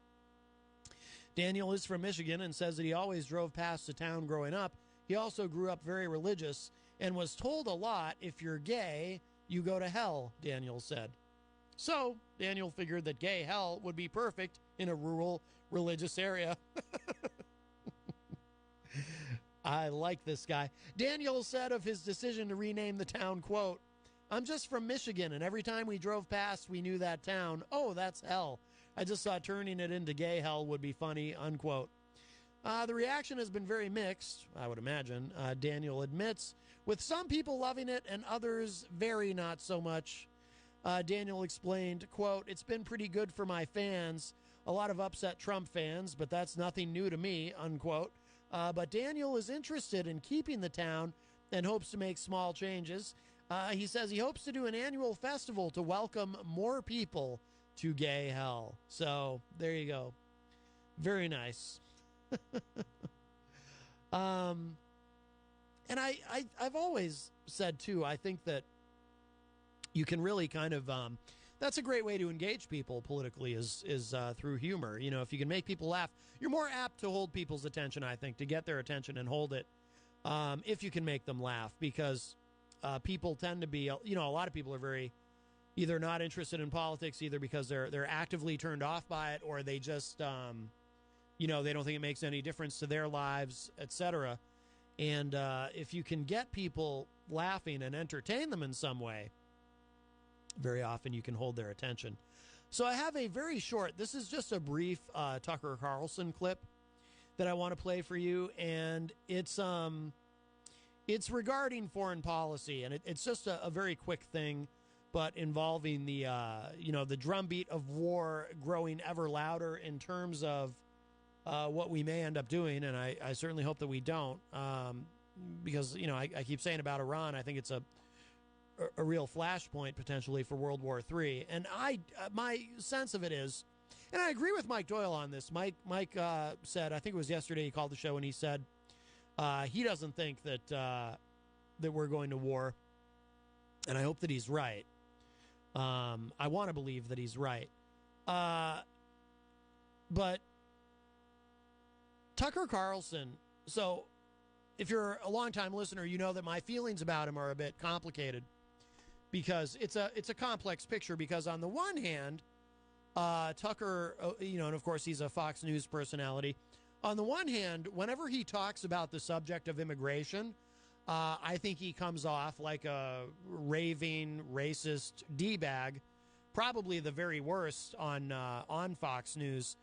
Daniel is from Michigan and says that he always drove past the town growing up. He also grew up very religious and was told a lot, if you're gay, you go to hell, Daniel said. So, Daniel figured that Gay Hell would be perfect in a rural, religious area. I like this guy. Daniel said of his decision to rename the town, quote, I'm just from Michigan, and every time we drove past, we knew that town. Oh, that's hell. I just thought turning it into Gay Hell would be funny, unquote. The reaction has been very mixed, I would imagine, Daniel admits, with some people loving it and others very not so much. Daniel explained, quote, it's been pretty good for my fans, a lot of upset Trump fans, but that's nothing new to me, unquote. But Daniel is interested in keeping the town and hopes to make small changes. He says he hopes to do an annual festival to welcome more people to gay hell. So there you go. Very nice. And I've always said too, I think that you can really kind of that's a great way to engage people politically is through humor. You know, if you can make people laugh, you're more apt to hold people's attention, I think, to get their attention and hold it if you can make them laugh, because people tend to be, you know, a lot of people are very either not interested in politics, either because they're actively turned off by it, or they just you know, they don't think it makes any difference to their lives, etc. And if you can get people laughing and entertain them in some way, very often you can hold their attention. So I have a very short, this is just a brief Tucker Carlson clip that I want to play for you, and it's regarding foreign policy, and it's just a very quick thing, but involving the you know, the drumbeat of war growing ever louder in terms of what we may end up doing, and I certainly hope that we don't, because, you know, I keep saying about Iran, I think it's a real flashpoint potentially for World War III. And my sense of it is, and I agree with Mike Doyle on this. Mike said, I think it was yesterday, he called the show and he said he doesn't think that that we're going to war, and I hope that he's right. I want to believe that he's right. But Tucker Carlson, so if you're a longtime listener, you know that my feelings about him are a bit complicated, because it's a complex picture. Because on the one hand, Tucker, you know, and of course he's a Fox News personality. On the one hand, whenever he talks about the subject of immigration, I think he comes off like a raving racist D-bag, probably the very worst on Fox News,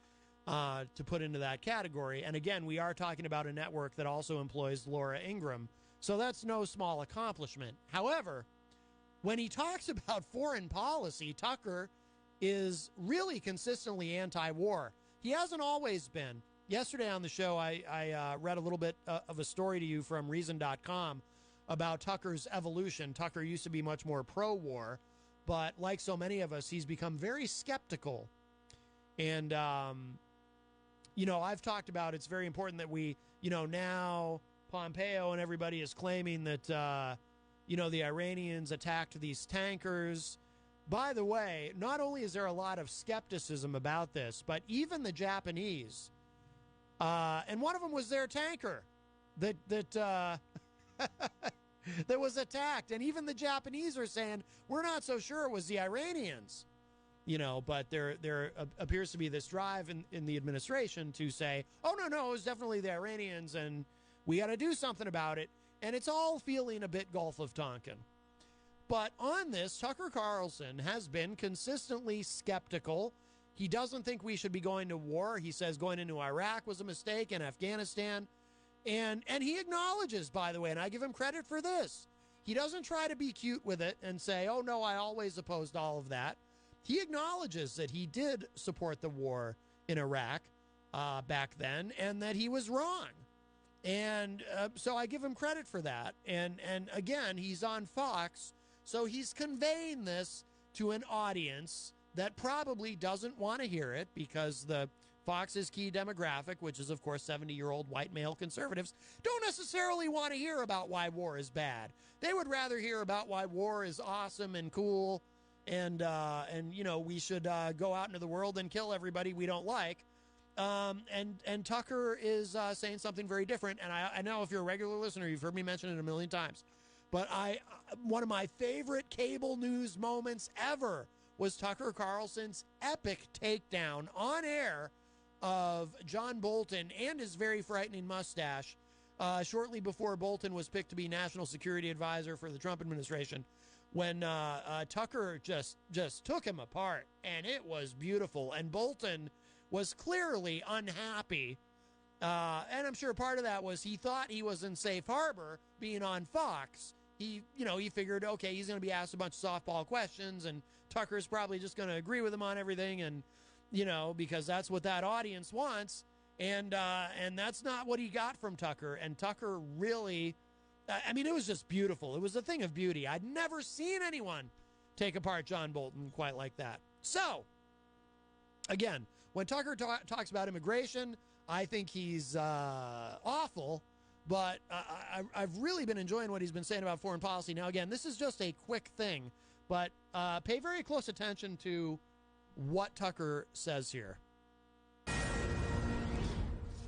to put into that category. And again, we are talking about a network that also employs Laura Ingraham, so that's no small accomplishment. However, when he talks about foreign policy, Tucker is really consistently anti-war. He hasn't always been. Yesterday on the show, I read a little bit of a story to you from Reason.com about Tucker's evolution. Tucker used to be much more pro-war, but like so many of us, he's become very skeptical. And, you know, I've talked about it's very important that we, you know, now Pompeo and everybody is claiming that, you know, the Iranians attacked these tankers. By the way, not only is there a lot of skepticism about this, but even the Japanese, and one of them was their tanker that that was attacked. And even the Japanese are saying, we're not so sure it was the Iranians. You know, but there appears to be this drive in the administration to say, oh, no, it was definitely the Iranians, and we got to do something about it. And it's all feeling a bit Gulf of Tonkin. But on this, Tucker Carlson has been consistently skeptical. He doesn't think we should be going to war. He says going into Iraq was a mistake, and Afghanistan. And he acknowledges, by the way, and I give him credit for this, he doesn't try to be cute with it and say, oh, no, I always opposed all of that. He acknowledges that he did support the war in Iraq back then, and that he was wrong. And so I give him credit for that. And again, he's on Fox, so he's conveying this to an audience that probably doesn't want to hear it, because the Fox's key demographic, which is, of course, 70-year-old white male conservatives, don't necessarily want to hear about why war is bad. They would rather hear about why war is awesome and cool, and you know, we should go out into the world and kill everybody we don't like. And Tucker is saying something very different. And I know if you're a regular listener, you've heard me mention it a million times. But one of my favorite cable news moments ever was Tucker Carlson's epic takedown on air of John Bolton and his very frightening mustache shortly before Bolton was picked to be National Security Advisor for the Trump administration, when Tucker just took him apart, and it was beautiful. And Bolton was clearly unhappy, and I'm sure part of that was he thought he was in safe harbor being on Fox. He figured, okay, he's going to be asked a bunch of softball questions, and Tucker's probably just going to agree with him on everything, and because that's what that audience wants, and that's not what he got from Tucker. And Tucker really, I mean, it was just beautiful. It was a thing of beauty. I'd never seen anyone take apart John Bolton quite like that. So, again, when Tucker talks about immigration, I think he's awful, but I've really been enjoying what he's been saying about foreign policy. Now, again, this is just a quick thing, but pay very close attention to what Tucker says here.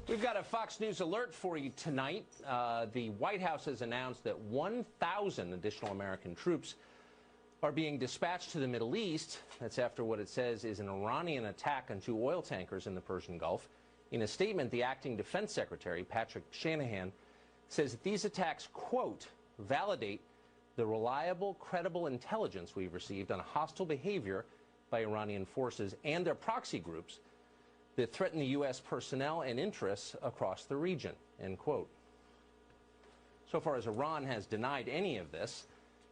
We've got a Fox News alert for you tonight. The White House has announced that 1,000 additional American troops are being dispatched to the Middle East. That's after what it says is an Iranian attack on 2 oil tankers in the Persian Gulf. In a statement, the acting defense secretary, Patrick Shanahan, says that these attacks, quote, validate the reliable, credible intelligence we've received on hostile behavior by Iranian forces and their proxy groups that threaten the U.S. personnel and interests across the region, end quote. So far as Iran has denied any of this,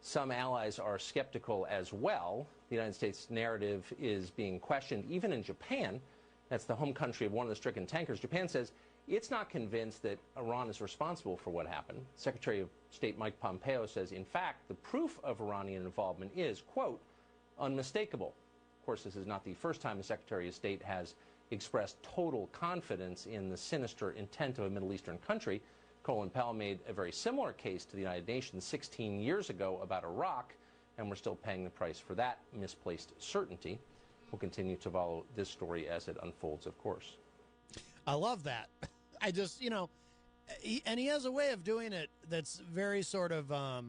some allies are skeptical as well. The United States narrative is being questioned even in Japan. That's the home country of one of the stricken tankers. Japan says it's not convinced that Iran is responsible for what happened. Secretary of State Mike Pompeo says, in fact, the proof of Iranian involvement is, quote, unmistakable. Of course, this is not the first time the Secretary of State has expressed total confidence in the sinister intent of a Middle Eastern country. Colin Powell made a very similar case to the United Nations 16 years ago about Iraq, and we're still paying the price for that misplaced certainty. We'll continue to follow this story as it unfolds, of course. I love that. I just, he has a way of doing it that's very sort of, I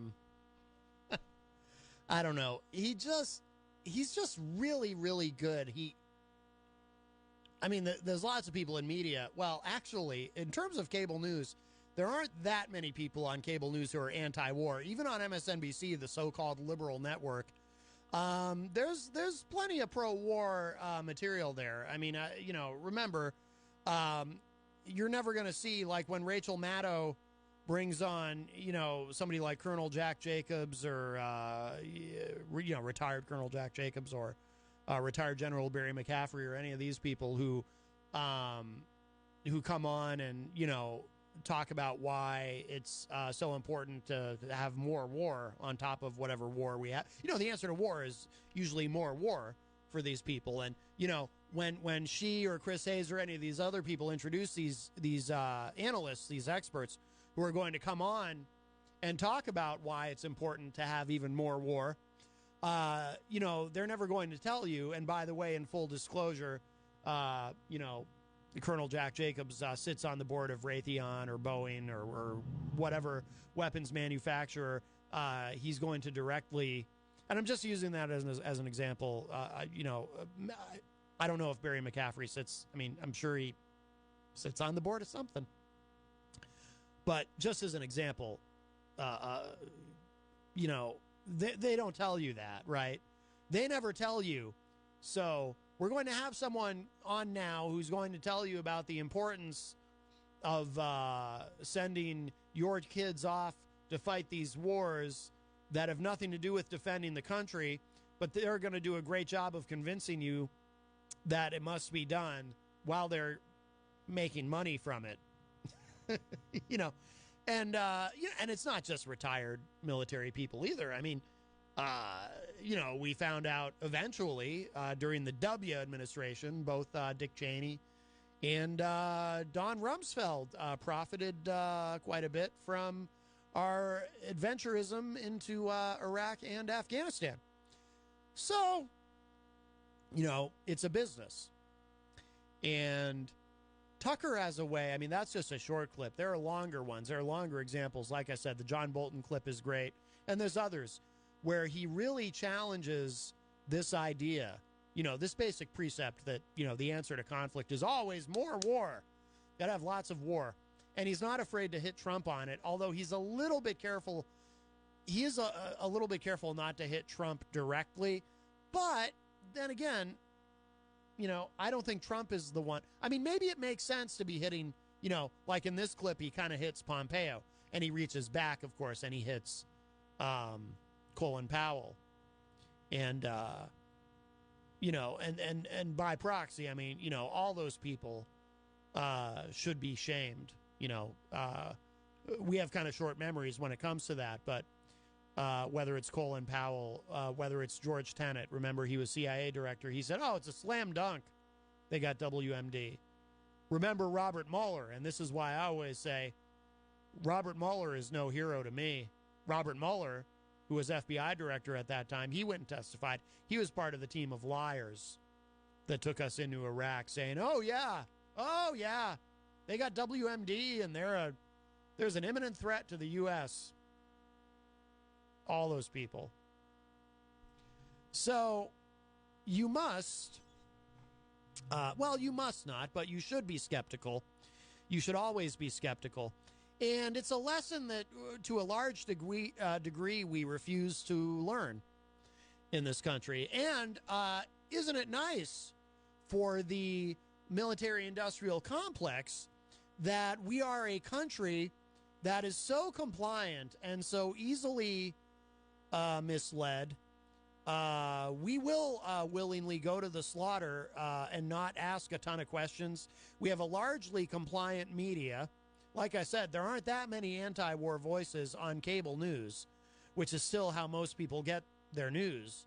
don't know. He's just really, really good. There's lots of people in media. Well, actually, in terms of cable news, there aren't that many people on cable news who are anti-war. Even on MSNBC, the so-called liberal network, there's plenty of pro-war material there. I mean, remember, you're never going to see, like, when Rachel Maddow brings on, somebody like Colonel Jack Jacobs or, retired Colonel Jack Jacobs or retired General Barry McCaffrey or any of these people who come on and, talk about why it's so important to have more war on top of whatever war we have. The answer to war is usually more war for these people. And, when she or Chris Hayes or any of these other people introduce these analysts, these experts who are going to come on and talk about why it's important to have even more war, they're never going to tell you. And by the way, in full disclosure, Colonel Jack Jacobs sits on the board of Raytheon or Boeing or whatever weapons manufacturer. He's going to directly, and I'm just using that as an example. I don't know if Barry McCaffrey sits. I mean, I'm sure he sits on the board of something. But just as an example, they don't tell you that, right? They never tell you. So we're going to have someone on now who's going to tell you about the importance of sending your kids off to fight these wars that have nothing to do with defending the country, but they're going to do a great job of convincing you that it must be done while they're making money from it. And it's not just retired military people either. I mean, we found out eventually during the W administration, both Dick Cheney and Don Rumsfeld profited quite a bit from our adventurism into Iraq and Afghanistan. So, it's a business. And Tucker has a way, I mean, that's just a short clip. There are longer ones. There are longer examples. Like I said, the John Bolton clip is great. And there's others where he really challenges this idea, this basic precept that, the answer to conflict is always more war. Got to have lots of war. And he's not afraid to hit Trump on it, although he's a little bit careful. He is a little bit careful not to hit Trump directly. But then again, I don't think Trump is the one. I mean, maybe it makes sense to be hitting, like in this clip, he kind of hits Pompeo and he reaches back, of course, and he hits Colin Powell. And, and by proxy, I mean, all those people should be shamed. we have kind of short memories when it comes to that, but whether it's Colin Powell, whether it's George Tenet, remember he was CIA director, he said, oh, it's a slam dunk. They got WMD. Remember Robert Mueller, and this is why I always say Robert Mueller is no hero to me. Robert Mueller, who was FBI director at that time, he went and testified. He was part of the team of liars that took us into Iraq saying, oh, yeah, they got WMD and there's an imminent threat to the U.S. All those people. So you must, you must not, but you should be skeptical. You should always be skeptical. And it's a lesson that, to a large degree, we refuse to learn in this country. And isn't it nice for the military-industrial complex that we are a country that is so compliant and so easily misled? We will willingly go to the slaughter and not ask a ton of questions. We have a largely compliant media. Like I said, there aren't that many anti-war voices on cable news, which is still how most people get their news.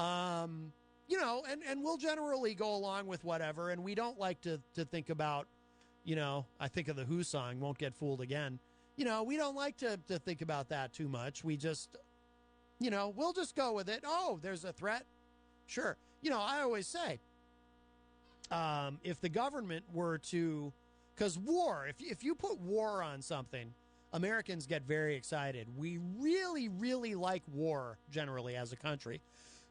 And we'll generally go along with whatever, and we don't like to think about, I think of the Who song, Won't Get Fooled Again. We don't like to think about that too much. We just, we'll just go with it. Oh, there's a threat? Sure. I always say, if the government were to, because war, if you put war on something, Americans get very excited. We really, really like war generally as a country.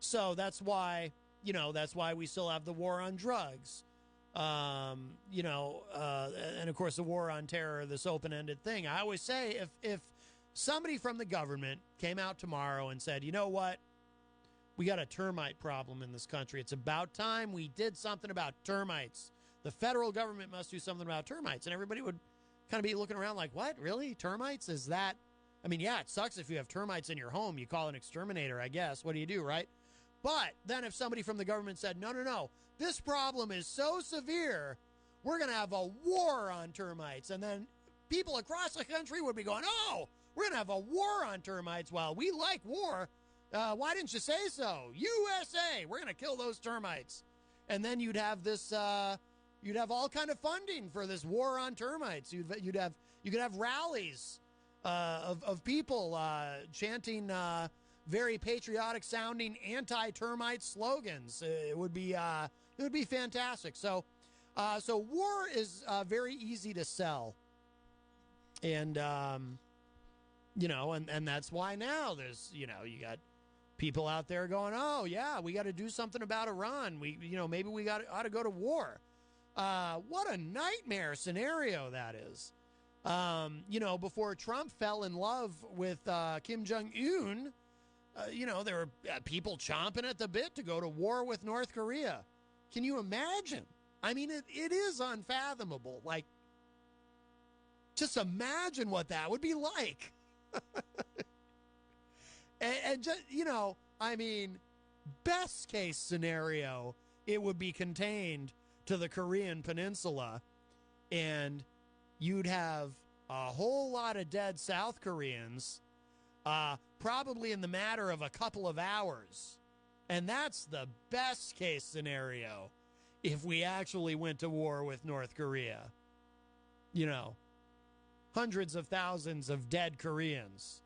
So that's why we still have the war on drugs. And of course the war on terror, this open-ended thing. I always say if somebody from the government came out tomorrow and said, you know what, we got a termite problem in this country. It's about time we did something about termites. The federal government must do something about termites. And everybody would kind of be looking around like, what, really? Termites? Is that? I mean, yeah, it sucks if you have termites in your home. You call an exterminator, I guess. What do you do, right? But then if somebody from the government said, no, this problem is so severe, we're going to have a war on termites. And then people across the country would be going, oh, we're going to have a war on termites. Well, we like war. Why didn't you say so? USA, we're going to kill those termites. And then you'd have this, you'd have all kind of funding for this war on termites. You could have rallies of people chanting very patriotic sounding anti-termite slogans. It would be fantastic. So war is very easy to sell, and and that's why now there's you got people out there going, oh yeah, we got to do something about Iran. Maybe we ought to go to war. What a nightmare scenario that is. Before Trump fell in love with Kim Jong-un, there were people chomping at the bit to go to war with North Korea. Can you imagine? I mean, it is unfathomable. Like, just imagine what that would be like. and just, best case scenario, it would be contained to the Korean Peninsula, and you'd have a whole lot of dead South Koreans, probably in the matter of a couple of hours. And that's the best case scenario if we actually went to war with North Korea. Hundreds of thousands of dead Koreans.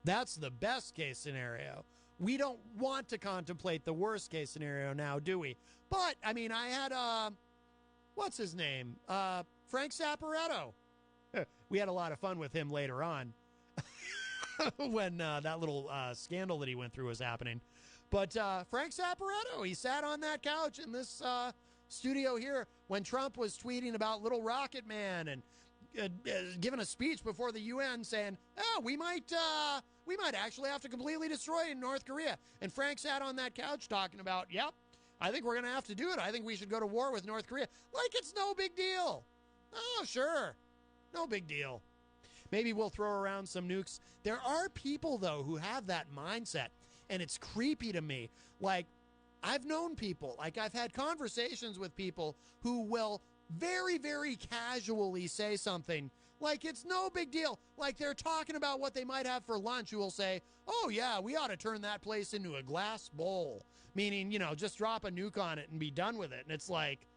That's the best case scenario. We don't want to contemplate the worst case scenario now, do we? But, I had, what's his name? Frank Zapparetto. We had a lot of fun with him later on when that little scandal that he went through was happening. But Frank Zapparetto, he sat on that couch in this studio here when Trump was tweeting about Little Rocket Man and giving a speech before the UN saying, we might actually have to completely destroy North Korea. And Frank sat on that couch talking about, yep, I think we're going to have to do it. I think we should go to war with North Korea. Like it's no big deal. Oh, sure. No big deal. Maybe we'll throw around some nukes. There are people, though, who have that mindset, and it's creepy to me. Like, I've known people, like I've had conversations with people who will very, very casually say something Like, it's no big deal. Like, they're talking about what they might have for lunch. You will say, oh, yeah, we ought to turn that place into a glass bowl. Meaning, just drop a nuke on it and be done with it. And it's like,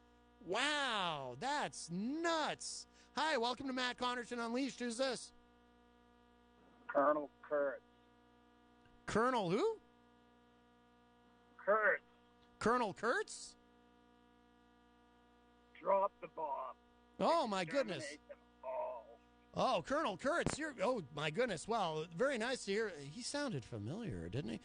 wow, that's nuts. Hi, welcome to Matt Connarton Unleashed. Who's this? Colonel Kurtz. Colonel who? Kurtz. Colonel Kurtz? Drop the bomb. Oh, my goodness. Exterminate them all. Oh, Colonel Kurtz, oh, my goodness. Well, very nice to hear. He sounded familiar, didn't he?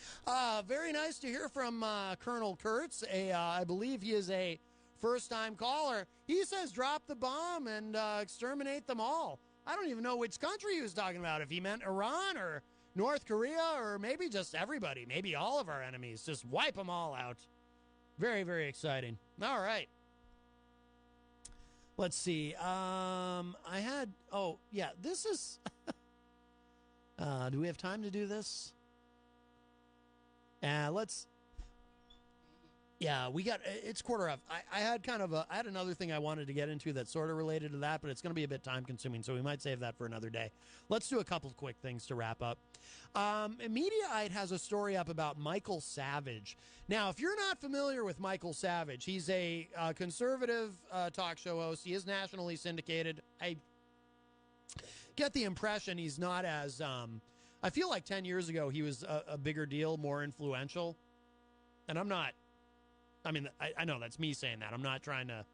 Very nice to hear from Colonel Kurtz. I believe he is a first-time caller. He says drop the bomb and exterminate them all. I don't even know which country he was talking about, if he meant Iran or North Korea or maybe just everybody, maybe all of our enemies. Just wipe them all out. Very, very exciting. All right. Let's see. This is... do we have time to do this? It's quarter of. I had another thing I wanted to get into that's sort of related to that, but it's going to be a bit time consuming, so we might save that for another day. Let's do a couple of quick things to wrap up. Mediaite has a story up about Michael Savage. Now, if you're not familiar with Michael Savage, he's a conservative talk show host. He is nationally syndicated. I get the impression he's not as... I feel like 10 years ago he was a bigger deal, more influential. And I'm not... I know that's me saying that. I'm not trying to...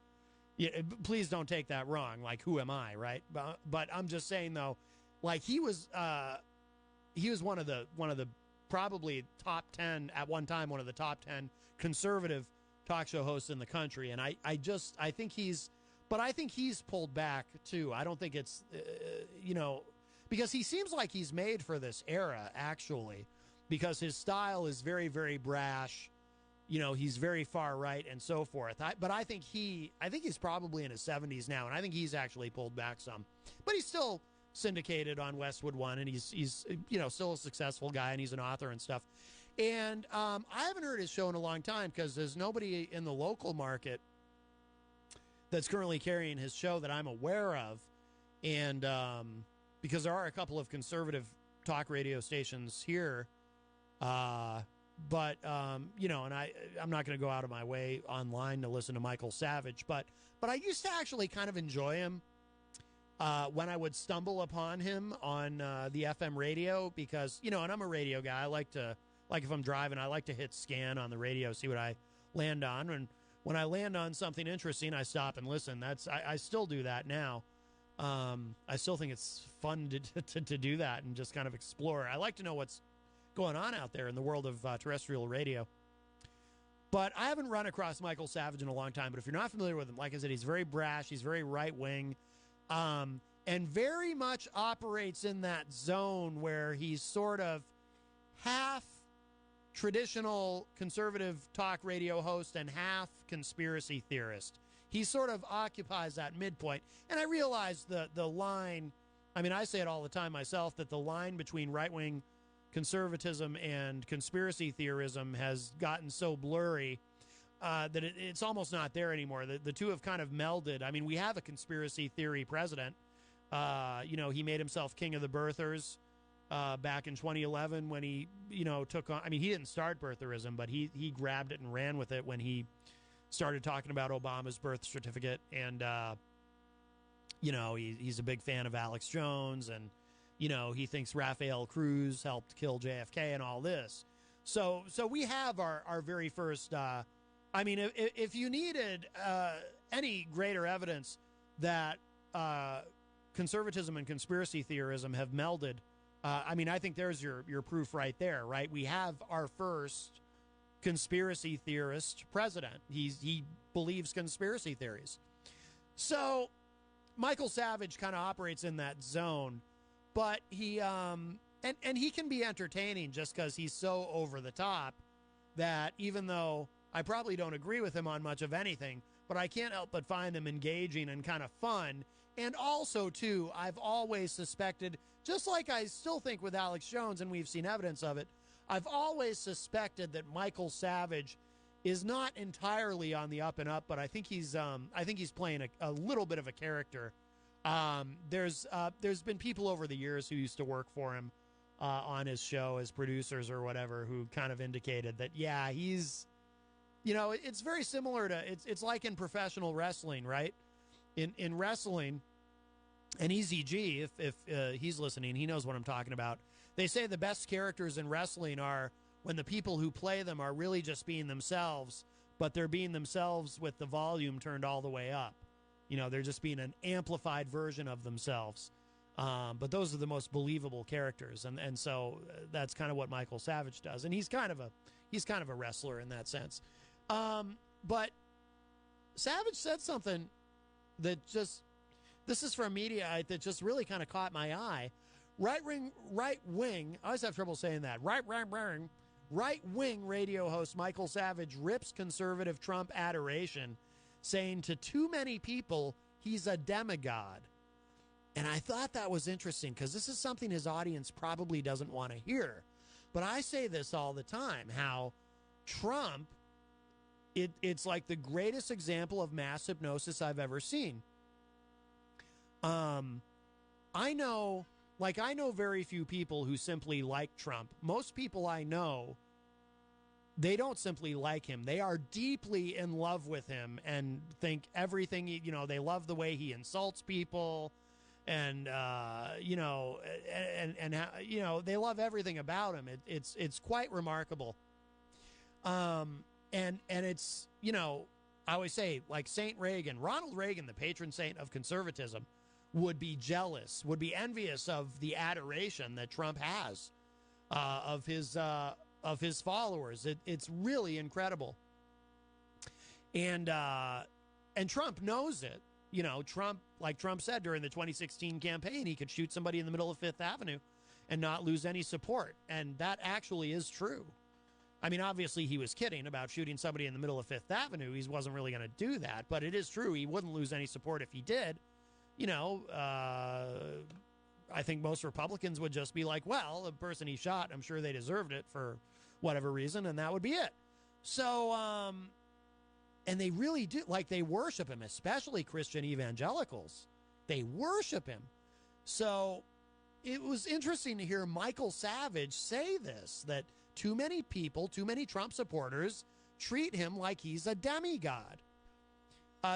please don't take that wrong. Like, who am I, right? But I'm just saying, though, like, he was one of the probably top 10 at one time, one of the top 10 conservative talk show hosts in the country. And I think he's pulled back too. I don't think it's, because he seems like he's made for this era, actually, because his style is very, very brash. He's very far right and so forth. But I think he's probably in his 70s now, and I think he's actually pulled back some. But he's still syndicated on Westwood One, and he's still a successful guy, and he's an author and stuff. And I haven't heard his show in a long time because there's nobody in the local market that's currently carrying his show that I'm aware of. And because there are a couple of conservative talk radio stations here, and I'm not going to go out of my way online to listen to Michael Savage, but I used to actually kind of enjoy him when I would stumble upon him on the FM radio, because, and I'm a radio guy. I like to, if I'm driving, I like to hit scan on the radio, see what I land on. And when I land on something interesting, I stop and listen. I still do that now. I still think it's fun to do that and just kind of explore. I like to know what's going on out there in the world of terrestrial radio. But I haven't run across Michael Savage in a long time. But if you're not familiar with him, like I said, he's very brash. He's very right-wing. And very much operates in that zone where he's sort of half traditional conservative talk radio host and half conspiracy theorist. He sort of occupies that midpoint. And I realize the line, I say it all the time myself, that the line between right-wing conservatism and conspiracy theorism has gotten so blurry that it's almost not there anymore. The two have kind of melded. We have a conspiracy theory president. He made himself king of the birthers back in 2011 when he, took on... he didn't start birtherism, but he grabbed it and ran with it when he started talking about Obama's birth certificate. And, he's a big fan of Alex Jones, and, he thinks Rafael Cruz helped kill JFK and all this. So we have our very first... if you needed any greater evidence that conservatism and conspiracy theorism have melded, I think there's your proof right there, right? We have our first conspiracy theorist president. He believes conspiracy theories. So Michael Savage kind of operates in that zone, but he and he can be entertaining just because he's so over the top that even though I probably don't agree with him on much of anything, but I can't help but find him engaging and kind of fun. And also, too, I've always suspected, just like I still think with Alex Jones, and we've seen evidence of it, I've always suspected that Michael Savage is not entirely on the up and up, but I think he's playing a little bit of a character There's been people over the years who used to work for him on his show as producers or whatever who kind of indicated that, yeah, he's, it's very similar to, it's like in professional wrestling, right? In wrestling, and Easy G, if he's listening, he knows what I'm talking about. They say the best characters in wrestling are when the people who play them are really just being themselves, but they're being themselves with the volume turned all the way up. They're just being an amplified version of themselves. But those are the most believable characters, and so that's kind of what Michael Savage does, and he's kind of a wrestler in that sense. But Savage said something that this is from Mediaite that just really kind of caught my eye. Right wing. I always have trouble saying that. Right wing radio host Michael Savage rips conservative Trump adoration, saying to too many people he's a demigod. And I thought that was interesting because this is something his audience probably doesn't want to hear. But I say this all the time, how Trump, it's like the greatest example of mass hypnosis I've ever seen. I know very few people who simply like Trump. Most people I know, they don't simply like him. They are deeply in love with him and think everything, they love the way he insults people. And they love everything about him. It's quite remarkable. And it's, I always say, like Saint Reagan, Ronald Reagan, the patron saint of conservatism, would be jealous, would be envious of the adoration that Trump has of his followers. It's really incredible. And Trump knows it. Trump, like Trump said during the 2016 campaign, he could shoot somebody in the middle of Fifth Avenue and not lose any support. And that actually is true. I mean, obviously he was kidding about shooting somebody in the middle of Fifth Avenue. He wasn't really going to do that, but it is true. He wouldn't lose any support if he did. I think most Republicans would just be like, well, the person he shot, I'm sure they deserved it for whatever reason, and that would be it. So, and they really do, they worship him, especially Christian evangelicals. They worship him. So it was interesting to hear Michael Savage say this, that too many people, too many Trump supporters treat him like he's a demigod.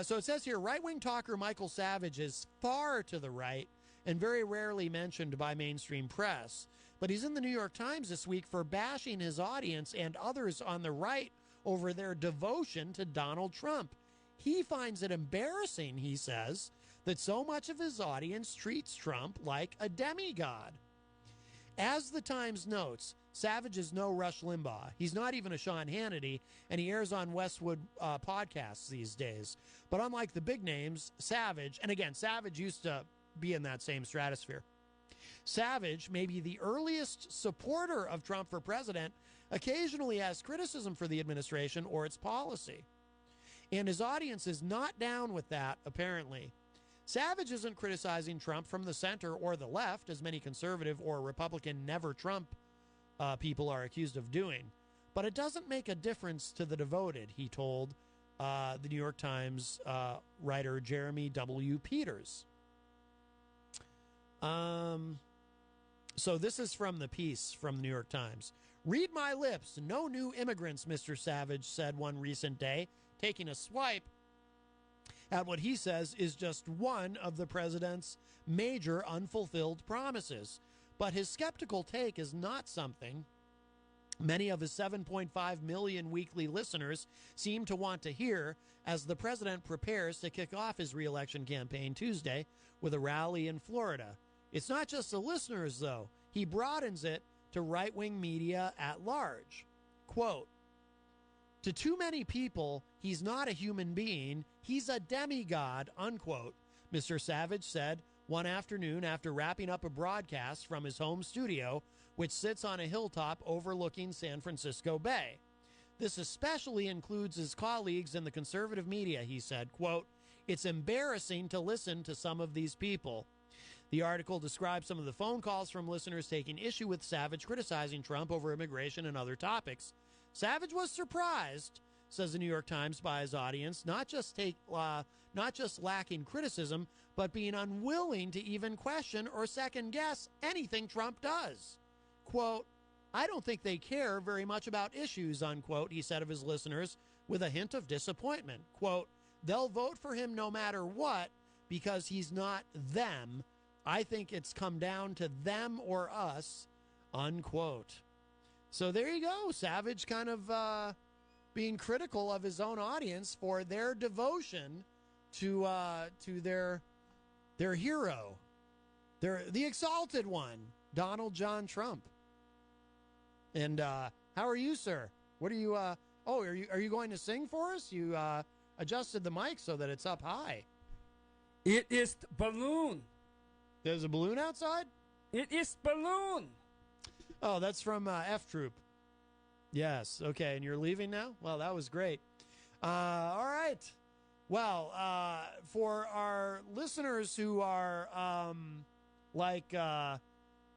So it says here, right-wing talker Michael Savage is far to the right and very rarely mentioned by mainstream press. But he's in the New York Times this week for bashing his audience and others on the right over their devotion to Donald Trump. He finds it embarrassing, he says, that so much of his audience treats Trump like a demigod. As the Times notes, Savage is no Rush Limbaugh. He's not even a Sean Hannity, and he airs on Westwood podcasts these days. But unlike the big names, Savage, and again, Savage used to be in that same stratosphere. Savage may be the earliest supporter of Trump for president, occasionally has criticism for the administration or its policy. And his audience is not down with that, apparently. Savage isn't criticizing Trump from the center or the left, as many conservative or Republican never-Trump people are accused of doing. But it doesn't make a difference to the devoted, he told the New York Times writer Jeremy W. Peters. So this is from the piece from the New York Times. Read my lips. No new immigrants, Mr. Savage said one recent day, taking a swipe at what he says is just one of the president's major unfulfilled promises. But his skeptical take is not something many of his 7.5 million weekly listeners seem to want to hear as the president prepares to kick off his re-election campaign Tuesday with a rally in Florida. It's not just the listeners, though. He broadens it to right-wing media at large. Quote, to too many people, he's not a human being. He's a demigod, unquote, Mr. Savage said one afternoon after wrapping up a broadcast from his home studio, which sits on a hilltop overlooking San Francisco Bay. This especially includes his colleagues in the conservative media, he said, quote, it's embarrassing to listen to some of these people. The article describes some of the phone calls from listeners taking issue with Savage criticizing Trump over immigration and other topics. Savage was surprised, says the New York Times, by his audience, not just lacking criticism, but being unwilling to even question or second guess anything Trump does. Quote, I don't think they care very much about issues, unquote, he said of his listeners with a hint of disappointment. Quote, they'll vote for him no matter what because he's not them. I think it's come down to them or us, unquote. So there you go. Savage kind of being critical of his own audience for their devotion to their hero, the exalted one, Donald John Trump. And how are you, sir? What are you? Are you going to sing for us? You adjusted the mic so that it's up high. It is balloon. There's a balloon outside? It is balloon. Oh, that's from F Troop. Yes. Okay. And you're leaving now? Well, that was great. All right. Well, for our listeners who are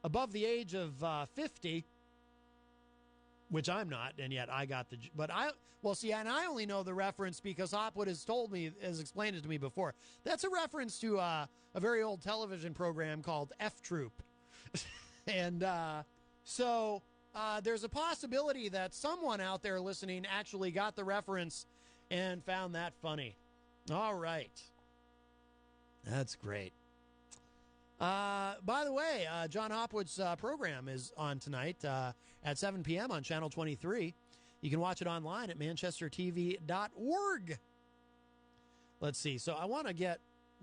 above the age of 50, which I'm not, and yet I got and I only know the reference because Hopwood has explained it to me before. That's a reference to a very old television program called F Troop. And so there's a possibility that someone out there listening actually got the reference and found that funny. All right. That's great. By the way, John Hopwood's program is on tonight at 7 p.m. on Channel 23. You can watch it online at manchestertv.org. Let's see. So we'll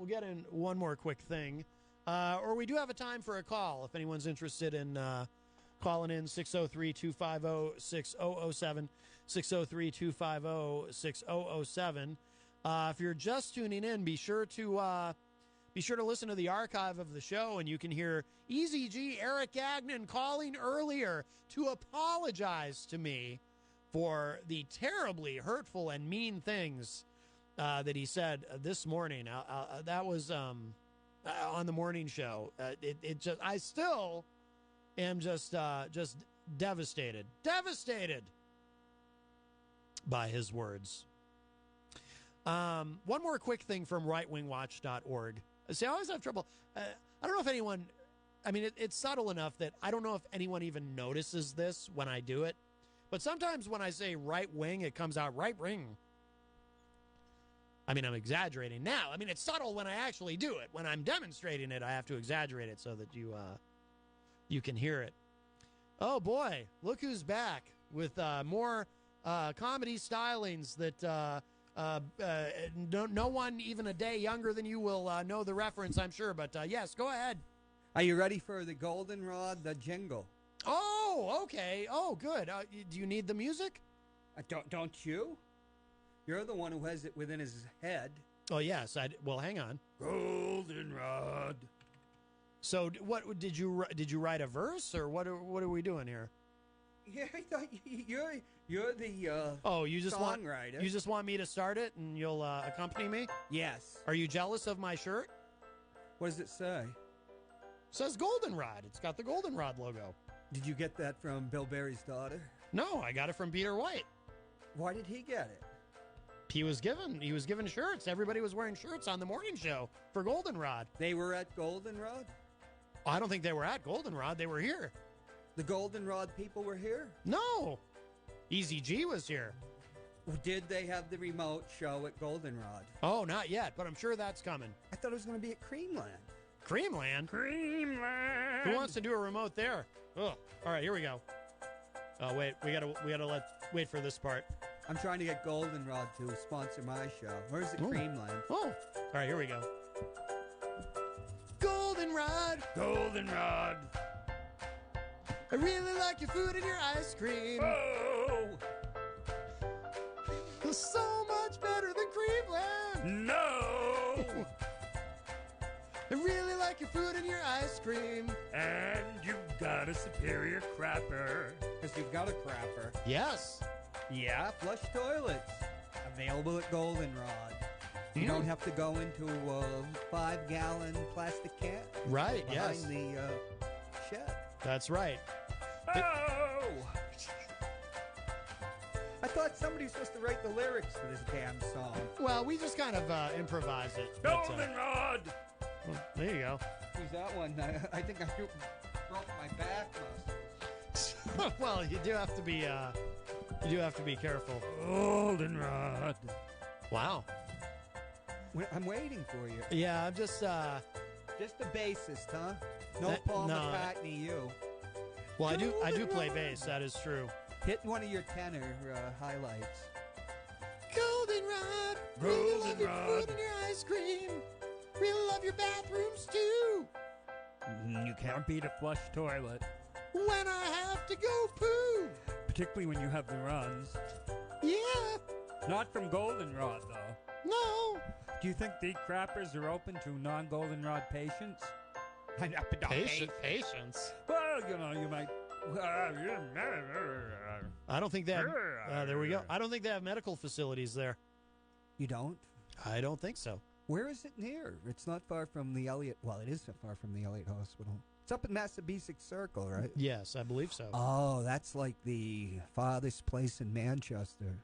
get in one more quick thing. Or we do have a time for a call if anyone's interested in calling in 603-250-6007, 603-250-6007. If you're just tuning in, be sure to listen to the archive of the show, and you can hear Easy G Eric Gagnon calling earlier to apologize to me for the terribly hurtful and mean things that he said this morning. That was on the morning show. I still am just devastated by his words. One more quick thing from rightwingwatch.org. See, I always have trouble. I don't know if anyone, it's subtle enough that I don't know if anyone even notices this when I do it. But sometimes when I say right wing, it comes out right wing. I'm exaggerating now. It's subtle when I actually do it. When I'm demonstrating it, I have to exaggerate it so that you can hear it. Oh, boy. Look who's back with more comedy stylings that no one even a day younger than you will know the reference, I'm sure. But, yes, go ahead. Are you ready for the goldenrod, the jingle? Oh, okay. Oh, good. Do you need the music? Don't you? You're the one who has it within his head. Oh, yes. Well, hang on. Goldenrod. So, what did you write a verse, or what are we doing here? Yeah, I thought you're the you just songwriter. You just want me to start it, and you'll accompany me? Yes. Are you jealous of my shirt? What does it say? It says Goldenrod. It's got the Goldenrod logo. Did you get that from Bill Berry's daughter? No, I got it from Peter White. Why did he get it? He was given shirts. Everybody was wearing shirts on the morning show for Goldenrod. They were at Goldenrod? I don't think they were at Goldenrod. They were here. The Goldenrod people were here? No. Easy G was here. Did they have the remote show at Goldenrod? Oh, not yet, but I'm sure that's coming. I thought it was going to be at Cremeland. Cremeland? Cremeland. Who wants to do a remote there? Oh, all right, here we go. Oh, wait, we gotta wait for this part. I'm trying to get Goldenrod to sponsor my show. Where's the Cremeland? Oh, all right, here we go. Goldenrod. Goldenrod. I really like your food and your ice cream. Oh! It's so much better than Cremeland. No! I really like your food and your ice cream. And you've got a superior crapper. Because you've got a crapper. Yes. Yeah, flush toilets. Available at Goldenrod. You don't have to go into a 5-gallon plastic can. Right, yes. Behind the shed. That's right. Oh! I thought somebody was supposed to write the lyrics for this damn song. Well, we just kind of improvise it. Goldenrod! Well, there you go. Who's that one? I think I broke my back muscle. Well, you do have to be careful. Goldenrod. Wow. I'm waiting for you. Yeah, I'm just the bassist, huh? No Paul McCartney, you. Well, I do play bass. That is true. Hit one of your tenor highlights. Goldenrod, really love your food and your ice cream. Really love your bathrooms too. You can't beat a flush toilet. When I have to go poo. Particularly when you have the runs. Yeah. Not from Goldenrod, though. No. Do you think the crappers are open to non-Goldenrod patients? Patients? Well, you might... I don't think they have... there we go. I don't think they have medical facilities there. You don't? I don't think so. Where is it near? It's not far from the Elliott... Well, it is far from the Elliott Hospital. It's up in Massabesic Circle, right? Yes, I believe so. Oh, that's like the farthest place in Manchester.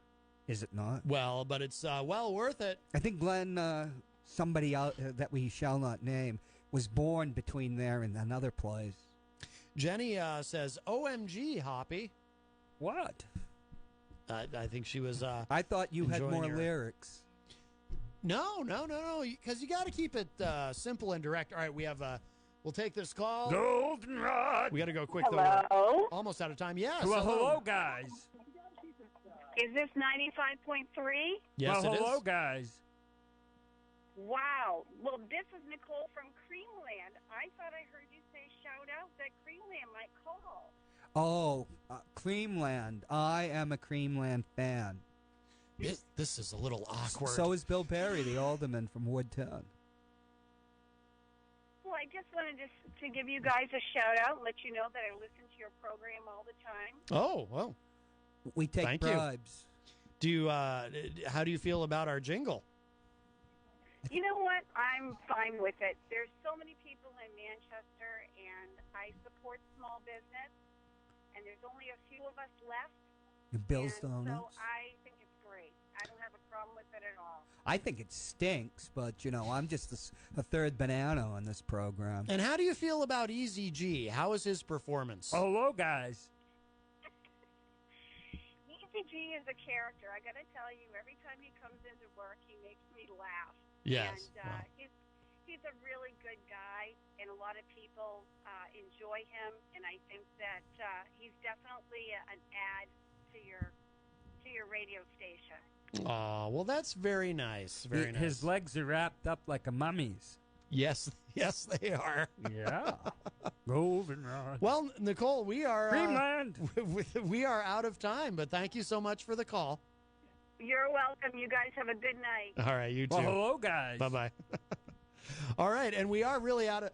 Is it not? Well, but it's well worth it. I think Glenn, somebody out that we shall not name, was born between there and another place. Jenny says, OMG, Hoppy. What? I think she was I thought you had more your... lyrics. No, because you got to keep it simple and direct. All right, we have... we'll take this call. Goldenrod. We got to go quick, Hello? though. We're almost out of time. Yes. Well, hello, guys. Is this 95.3? Yes, well, it hello, is. guys. Wow. Well, this is Nicole from Cremeland. I thought I heard you say shout out that Cremeland might call. Oh, Cremeland. I am a Cremeland fan. This is a little awkward. So is Bill Perry, the alderman from Woodtown. Well, I just wanted to give you guys a shout out and let you know that I listen to your program all the time. Oh, well. We take Thank bribes. You. How do you feel about our jingle? You know what? I'm fine with it. There's so many people in Manchester, and I support small business, and there's only a few of us left. Bill's and Donuts. So I think it's great. I don't have a problem with it at all. I think it stinks, but, I'm just a third banana on this program. And how do you feel about Easy G? How is his performance? Hello, guys. Easy G is a character. I got to tell you, every time he comes into work, he makes me laugh. Yes. And he's a really good guy, and a lot of people enjoy him. And I think that he's definitely an add to your radio station. Oh, well, that's very nice. Very nice. His legs are wrapped up like a mummy's. Yes, they are. Yeah. Goldenrod. Well, Nicole, we are Cremeland. We are out of time, but thank you so much for the call. You're welcome. You guys have a good night. All right, you too. Well, hello, guys. Bye-bye. All right, and we are really out of...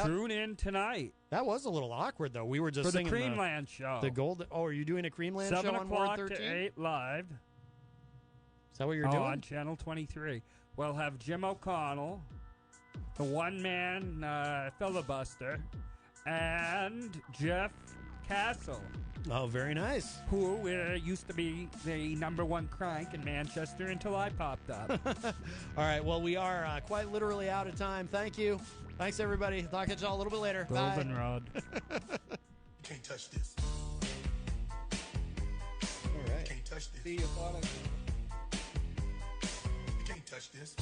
Tune in tonight. That was a little awkward, though. We were just for singing the Cremeland show. The Golden... Oh, are you doing a Cremeland show on 7 o'clock 13? to 8 live. Is that what you're doing? On Channel 23. We'll have Jim O'Connell, the one-man filibuster, and Jeff Castle. Oh, very nice. Who used to be the #1 crank in Manchester until I popped up. All right, well, we are quite literally out of time. Thank you. Thanks, everybody. I'll catch y'all a little bit later. Goldenrod. Can't touch this. All right. Can't touch this. See you, Boenig. You can't touch this.